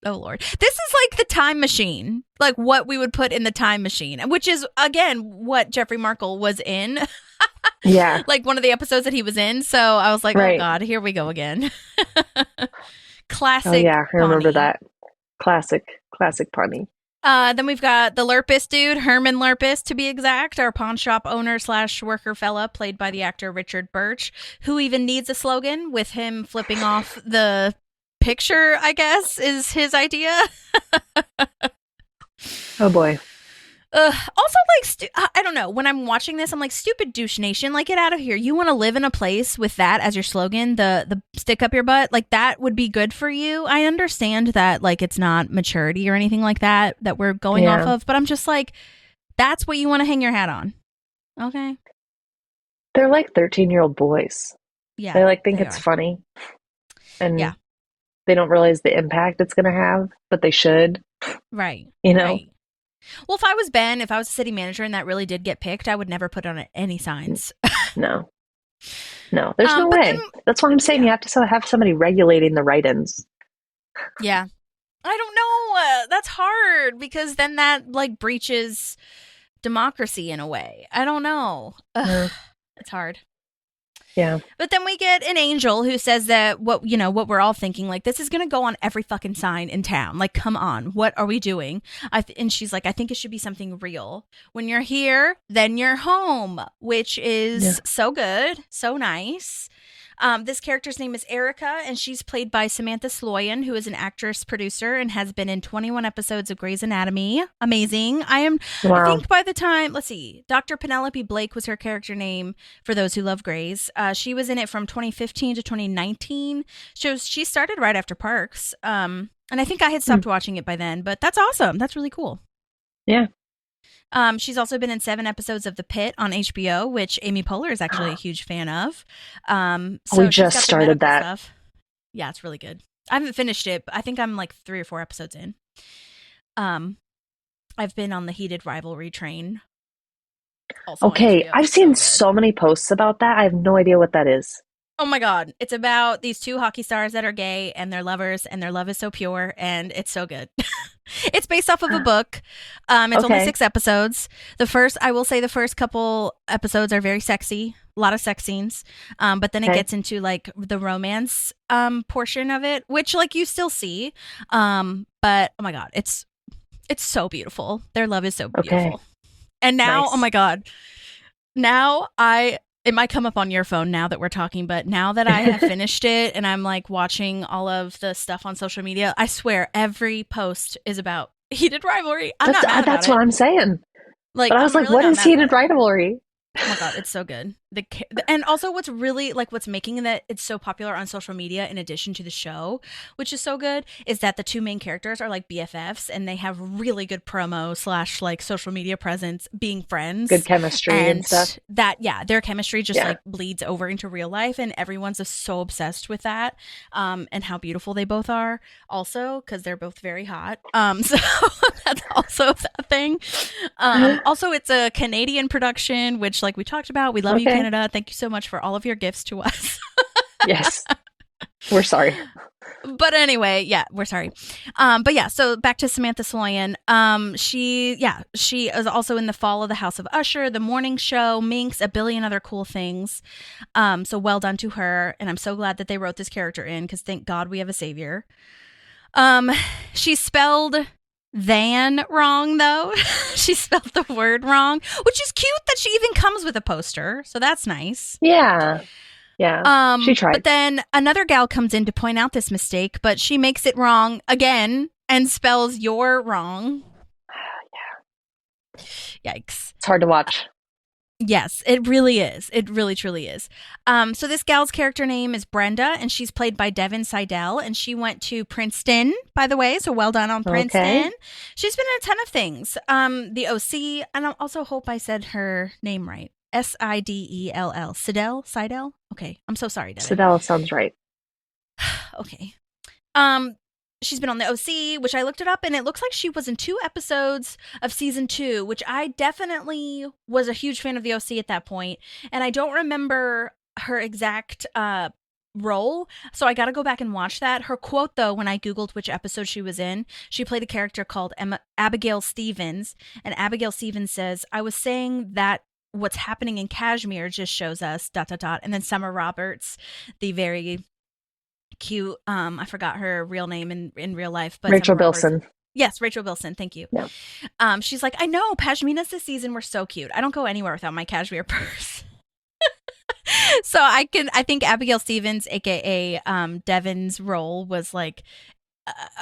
Oh, Lord. This is like the time machine, like what we would put in the time machine, which is, again, what Jeffrey Merkel was in. Yeah. Like one of the episodes that he was in. So I was like, oh, God, here we go again. Classic. Oh, yeah. I remember Pawnee. that. Classic Pawnee. Then we've got the Lurpus dude, Herman Lurpus to be exact, our pawn shop owner / worker fella, played by the actor Richard Birch, who even needs a slogan with him flipping off the picture, I guess, is his idea. Oh boy. Also, like, I don't know. When I'm watching this, I'm like, stupid douche nation. Like, get out of here. You want to live in a place with that as your slogan, the stick up your butt? Like, that would be good for you. I understand that, like, it's not maturity or anything like that we're going off of. But I'm just like, that's what you want to hang your hat on. Okay. They're like 13-year-old boys. Yeah. They like think it's funny. And they don't realize the impact it's going to have, but they should. Right. You know? Right. Well, if I was Ben, if I was a city manager and that really did get picked, I would never put on any signs. No, there's no way. That's why I'm saying you have to have somebody regulating the write-ins. Yeah. I don't know. That's hard because then that like breaches democracy in a way. I don't know. It's hard. Yeah. But then we get an angel who says that what we're all thinking, like, this is going to go on every fucking sign in town. Like, come on, what are we doing? And she's like, I think it should be something real. When you're here, then you're home, which is so good. So nice. This character's name is Erica, and she's played by Samantha Sloyan, who is an actress, producer, and has been in 21 episodes of Grey's Anatomy. Amazing. I think by the time, let's see, Dr. Penelope Blake was her character name for those who love Grey's. She was in it from 2015 to 2019. She started right after Parks. And I think I had stopped watching it by then, but that's awesome. That's really cool. Yeah. She's also been in 7 episodes of The Pitt on HBO, which Amy Poehler is actually a huge fan of. We just started that. Stuff. Yeah, it's really good. I haven't finished it, but I think I'm like 3 or 4 episodes in. I've been on the heated rivalry train. Okay, I've seen so many posts about that. I have no idea what that is. Oh my God. It's about these 2 hockey stars that are gay and they're lovers and their love is so pure and it's so good. It's based off of a book. It's only 6 episodes. I will say the first couple episodes are very sexy, a lot of sex scenes. But then it gets into like the romance portion of it, which like you still see. But oh my God, it's so beautiful. Their love is so beautiful. And now, oh my God, now it might come up on your phone now that we're talking, but now that I have finished it and I'm like watching all of the stuff on social media, I swear every post is about heated rivalry. I'm not mad about that's what I'm saying. Like, but I was like, what is heated rivalry? Oh my God, it's so good. And also what's really like what's making that it's so popular on social media in addition to the show, which is so good, is that the 2 main characters are like BFFs and they have really good promo / like social media presence, being friends. Good chemistry and stuff. Their chemistry just like bleeds over into real life and everyone's just so obsessed with that. And how beautiful they both are also because they're both very hot. So that's also a thing. Also, it's a Canadian production, which like we talked about, we love you, Canada. Thank you so much for all of your gifts to us. Yes. We're sorry. But anyway, yeah, we're sorry. But yeah, so back to Samantha Sloyan. She is also in The Fall of the House of Usher, The Morning Show, Minx, a billion other cool things. So well done to her. And I'm so glad that they wrote this character in because thank God we have a savior. She spelled than wrong though. She spelled the word wrong, which is cute that she even comes with a poster. So that's nice. Yeah. She tried. But then another gal comes in to point out this mistake, but she makes it wrong again and spells your wrong. Yeah. Yikes. It's hard to watch. Yes, it really is. It really, truly is. So this gal's character name is Brenda, and she's played by Devin Sidell, and she went to Princeton, by the way, so well done on Princeton. Okay. She's been in a ton of things. The OC, and I also hope I said her name right. Sidell. Sidell? Okay, I'm so sorry, Devin. Sidell sounds right. Okay. She's been on the OC, which I looked it up, and it looks like she was in 2 episodes of season 2, which I definitely was a huge fan of the OC at that point. And I don't remember her exact role, so I got to go back and watch that. Her quote, though, when I Googled which episode she was in, she played a character called Abigail Stevens, and Abigail Stevens says, "I was saying that what's happening in Kashmir just shows us ... And then Summer Roberts, the very cute, I forgot her real name in real life, but Rachel Bilson. Yes, Rachel Bilson. Thank you. Yeah. She's like, I know pashminas this season were so cute. I don't go anywhere without my cashmere purse. So I think Abigail Stevens, aka Devin's role, was like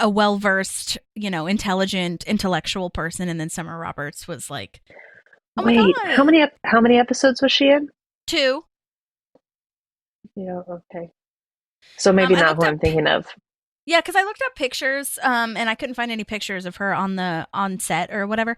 a well-versed, intelligent, intellectual person, and then Summer Roberts was like, oh my Wait, God. how many episodes was she in? 2. Yeah, okay. So maybe not who I'm thinking of. Yeah, because I looked up pictures, and I couldn't find any pictures of her on set or whatever.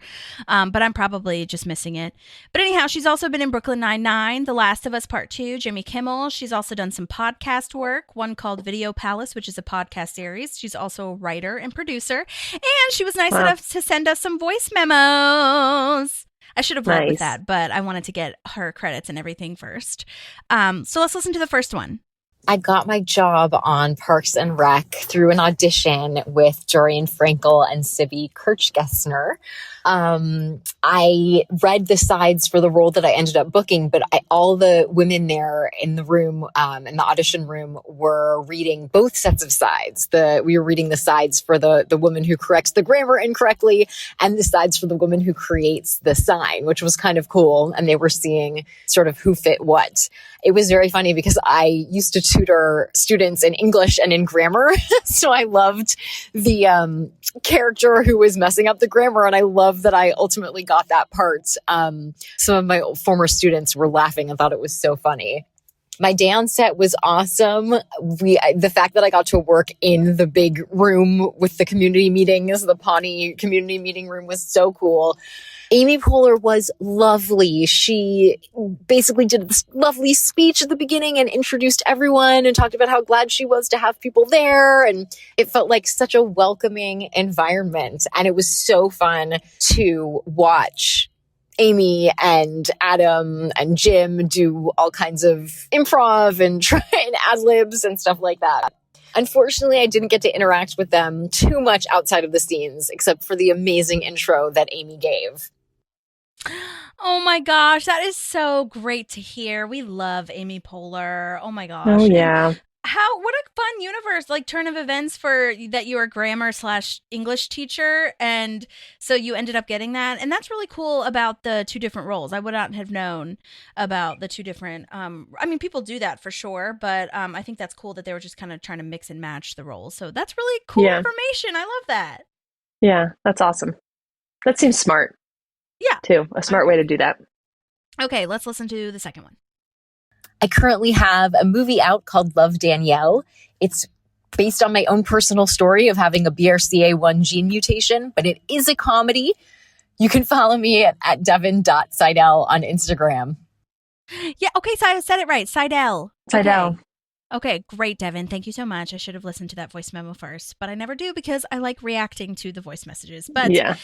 But I'm probably just missing it. But anyhow, she's also been in Brooklyn Nine-Nine, The Last of Us Part 2, Jimmy Kimmel. She's also done some podcast work, one called Video Palace, which is a podcast series. She's also a writer and producer, and she was nice enough to send us some voice memos. I should have led with that, but I wanted to get her credits and everything first. So let's listen to the first one. I got my job on Parks and Rec through an audition with Dorian Frankel and Sibby Kirchgessner. I read the sides for the role that I ended up booking, but all the women there in the room, in the audition room, were reading both sets of sides. We were reading the sides for the woman who corrects the grammar incorrectly and the sides for the woman who creates the sign, which was kind of cool. And they were seeing sort of who fit what. It was very funny because I used to tutor students in English and in grammar. So I loved the character who was messing up the grammar. And I love that I ultimately got that part. Some of my former students were laughing and thought it was so funny. My day on set was awesome. The fact that I got to work in the big room with the community meetings, the Pawnee community meeting room, was so cool. Amy Poehler was lovely. She basically did this lovely speech at the beginning and introduced everyone and talked about how glad she was to have people there. And it felt like such a welcoming environment. And it was so fun to watch Amy and Adam and Jim do all kinds of improv and try and ad-libs and stuff like that. Unfortunately, I didn't get to interact with them too much outside of the scenes, except for the amazing intro that Amy gave. Oh my gosh, that is so great to hear. We love Amy Poehler. Oh my gosh. Oh yeah. What a fun universe, like turn of events for that you were a grammar/English teacher. And so you ended up getting that. And that's really cool about the 2 different roles. I would not have known about the 2 different, people do that for sure. But I think that's cool that they were just kind of trying to mix and match the roles. So that's really cool information. I love that. Yeah, that's awesome. That seems smart. Yeah. Too. A smart way to do that. Okay, let's listen to the second one. I currently have a movie out called Love Danielle. It's based on my own personal story of having a BRCA1 gene mutation, but it is a comedy. You can follow me at devin.sidell on Instagram. Yeah, okay, so I said it right. Sidell. Sidell. Okay, great, Devin. Thank you so much. I should have listened to that voice memo first, but I never do because I like reacting to the voice messages. But yeah.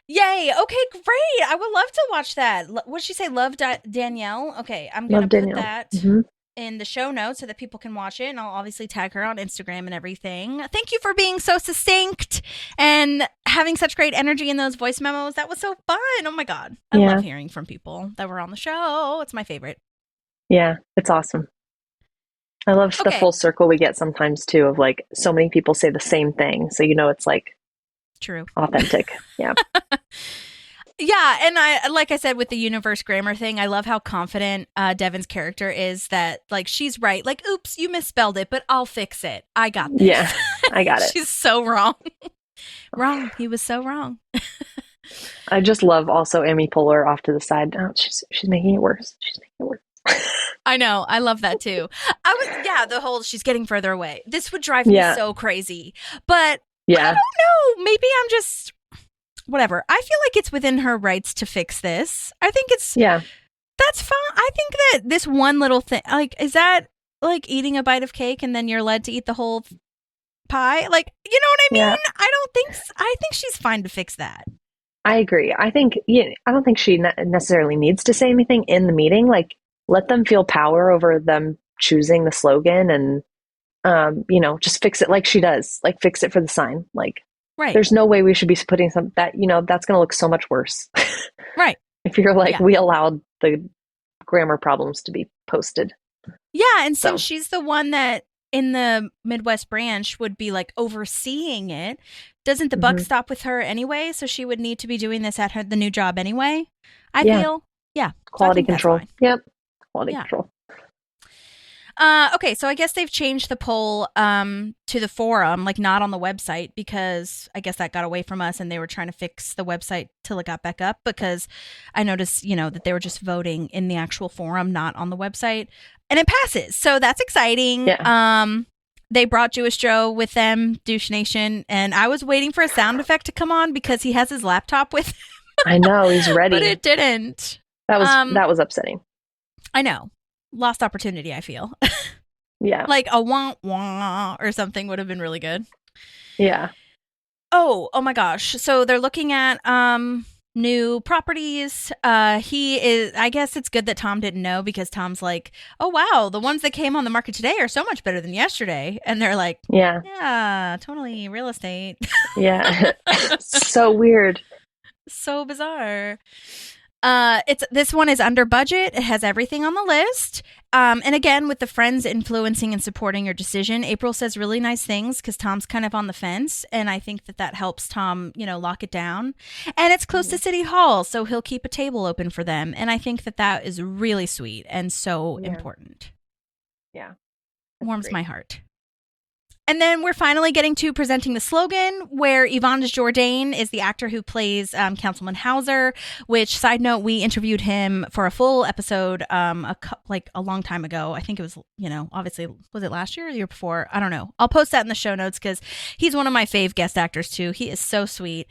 Yay. Okay, great. I would love to watch that. What did she say? Love Danielle? Okay, I'm going to put that in the show notes so that people can watch it. And I'll obviously tag her on Instagram and everything. Thank you for being so succinct and having such great energy in those voice memos. That was so fun. Oh my God. I love hearing from people that were on the show. It's my favorite. Yeah, it's awesome. I love the full circle we get sometimes too of like so many people say the same thing. So, it's like true. Authentic. Yeah. Yeah, and like I said with the universe grammar thing, I love how confident Devin's character is that like she's right. Like, oops, you misspelled it, but I'll fix it. I got this. Yeah, I got it. She's so wrong. Wrong. He was so wrong. I just love also Amy Poehler off to the side. Oh, she's making it worse. She's making it worse. I know. I love that too. The whole she's getting further away. This would drive me so crazy. But I don't know. Maybe I'm just whatever. I feel like it's within her rights to fix this. I think it's that's fine. I think that this one little thing, like, is that like eating a bite of cake and then you're led to eat the whole pie? Like, you know what I mean? Yeah. I think she's fine to fix that. I agree. I don't think she necessarily needs to say anything in the meeting. Like, let them feel power over them choosing the slogan and, just fix it like she does. Like, fix it for the sign. Like, right. There's no way we should be putting something that, that's going to look so much worse. Right. If you're like, we allowed the grammar problems to be posted. Yeah. And since she's the one that in the Midwest branch would be like overseeing it, doesn't the buck stop with her anyway? So she would need to be doing this at the new job anyway. I feel. Yeah. Quality control. Yep. Quality control. Okay, so I guess they've changed the poll to the forum, like not on the website, because I guess that got away from us and they were trying to fix the website till it got back up, because I noticed, that they were just voting in the actual forum, not on the website, and it passes. So that's exciting. Yeah. They brought Jewish Joe with them, Douche Nation, and I was waiting for a sound effect to come on because he has his laptop with him. I know, he's ready. But it didn't. That was upsetting. I know. Lost opportunity, I feel. Yeah. Like a wah wah or something would have been really good. Yeah. Oh my gosh. So they're looking at new properties. I guess it's good that Tom didn't know, because Tom's like, oh wow, the ones that came on the market today are so much better than yesterday. And they're like, yeah, totally real estate. Yeah. So weird. So bizarre. This one is under budget. It has everything on the list. And again, with the friends influencing and supporting your decision, April says really nice things because Tom's kind of on the fence. And I think that helps Tom, lock it down. And it's close to City Hall, so he'll keep a table open for them. And I think that is really sweet and so important. Yeah. Warms my heart. And then we're finally getting to presenting the slogan, where Yvonne Jourdain is the actor who plays Councilman Hauser, which, side note, we interviewed him for a full episode a long time ago. I think it was, obviously, was it last year or the year before? I don't know. I'll post that in the show notes because he's one of my fave guest actors, too. He is so sweet.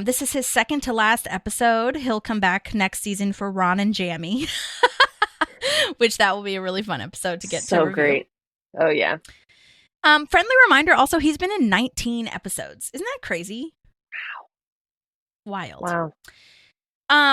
This is his second to last episode. He'll come back next season for Ron and Jamie, which that will be a really fun episode to get to review. So great. Oh, yeah. Friendly reminder, also, he's been in 19 episodes. Isn't that crazy? Wow. Wild. Wow.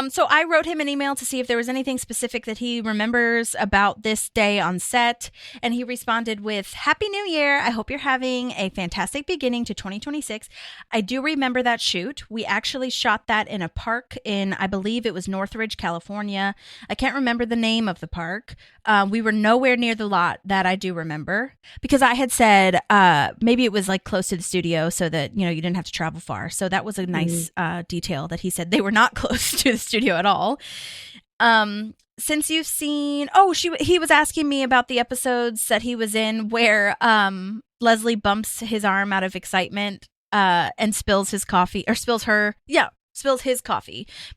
So I wrote him an email to see if there was anything specific that he remembers about this day on set. And he responded with, Happy New Year. I hope you're having a fantastic beginning to 2026. I do remember that shoot. We actually shot that in a park in, I believe it was Northridge, California. I can't remember the name of the park. We were nowhere near the lot. That I do remember, because I had said maybe it was like close to the studio so that, you didn't have to travel far. So that was a nice detail that he said they were not close to the studio at all. Since you've seen, he was asking me about the episodes that he was in where Leslie bumps his arm out of excitement and spills his coffee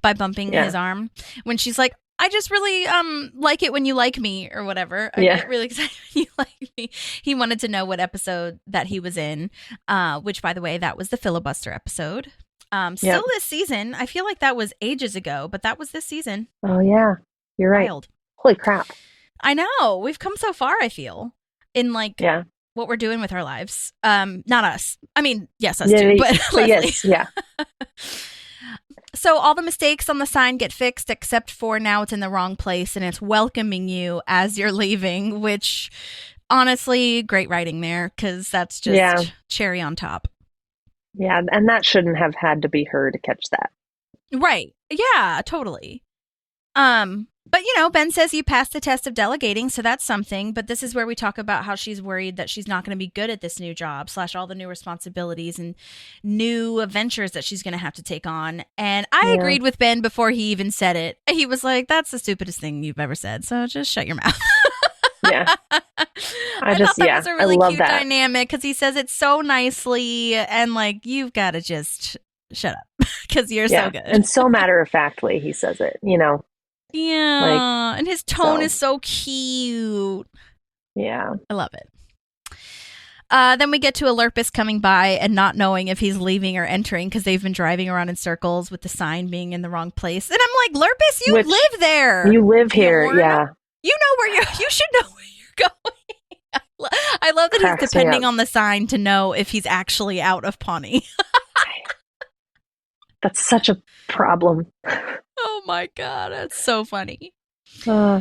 by bumping his arm, when she's like, I just really like it when you like me, or whatever. I get really excited when you like me. He wanted to know what episode that he was in, which, by the way, that was the filibuster episode. Still this season. I feel like that was ages ago, but that was this season. Oh, yeah. You're right. Wild. Holy crap. I know. We've come so far, I feel, in what we're doing with our lives. Not us. I mean, yes, us too, but yes, yeah. So all the mistakes on the sign get fixed, except for now it's in the wrong place and it's welcoming you as you're leaving, which honestly, great writing there, because that's just cherry on top. Yeah, and that shouldn't have had to be her to catch that. Right. Yeah, totally. But, Ben says you passed the test of delegating, so that's something. But this is where we talk about how she's worried that she's not going to be good at this new job / all the new responsibilities and new adventures that she's going to have to take on. And I agreed with Ben before he even said it. He was like, that's the stupidest thing you've ever said, so just shut your mouth. Yeah. I thought that was a really cute dynamic, because he says it so nicely, and you've got to just shut up because you're Yeah. so good. And so matter-of-factly he says it, Yeah, and his tone so. is so cute. Yeah. I love it. Then we get to Alerpus coming by and not knowing if he's leaving or entering because they've been driving around in circles with the sign being in the wrong place. And I'm like, Lerpus, you live there. You live here, Lorna. yeah. You know where you should know where you're going. I love that Cracks he's depending on the sign to know if he's actually out of Pawnee. That's such a problem. Oh my God, that's so funny. Uh,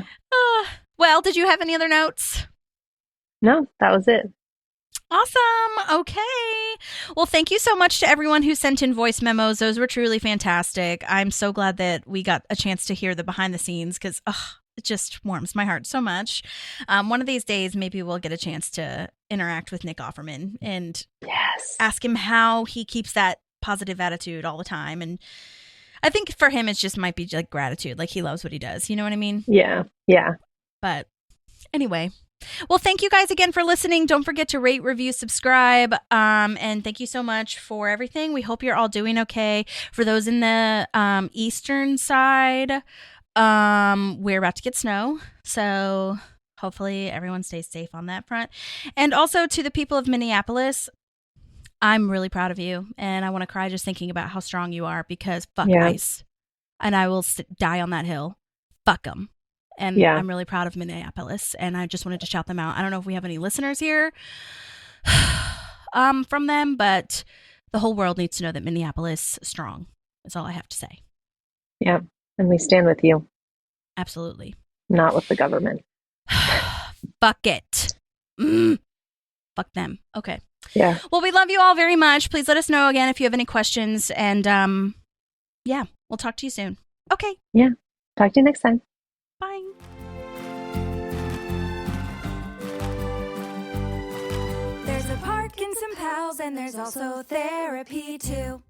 Well, did you have any other notes? no, that was it. Awesome. Okay. Well, thank you so much to everyone who sent in voice memos. Those were truly fantastic. I'm so glad that we got a chance to hear the behind the scenes because it just warms my heart so much. One of these days, maybe we'll get a chance to interact with Nick Offerman and ask him how he keeps that positive attitude all the time. And I think for him, it just might be like gratitude. Like he loves what he does. You know what I mean? Yeah. Yeah. But anyway. Well, thank you guys again for listening. Don't forget to rate, review, subscribe. And thank you so much for everything. We hope you're all doing okay. For those in the eastern side, we're about to get snow. So hopefully everyone stays safe on that front. And also to the people of Minneapolis, I'm really proud of you. And I want to cry just thinking about how strong you are because fuck ICE. And I will die on that hill. Fuck them. And I'm really proud of Minneapolis, and I just wanted to shout them out. I don't know if we have any listeners here from them, but the whole world needs to know that Minneapolis is strong. That's all I have to say. Yeah, and we stand with you. Absolutely. Not with the government. Fuck it. Fuck them. Okay. Yeah. Well, we love you all very much. Please let us know again if you have any questions, and we'll talk to you soon. Okay. Yeah. Talk to you next time. Bye. There's a park and some pals, and there's also therapy too.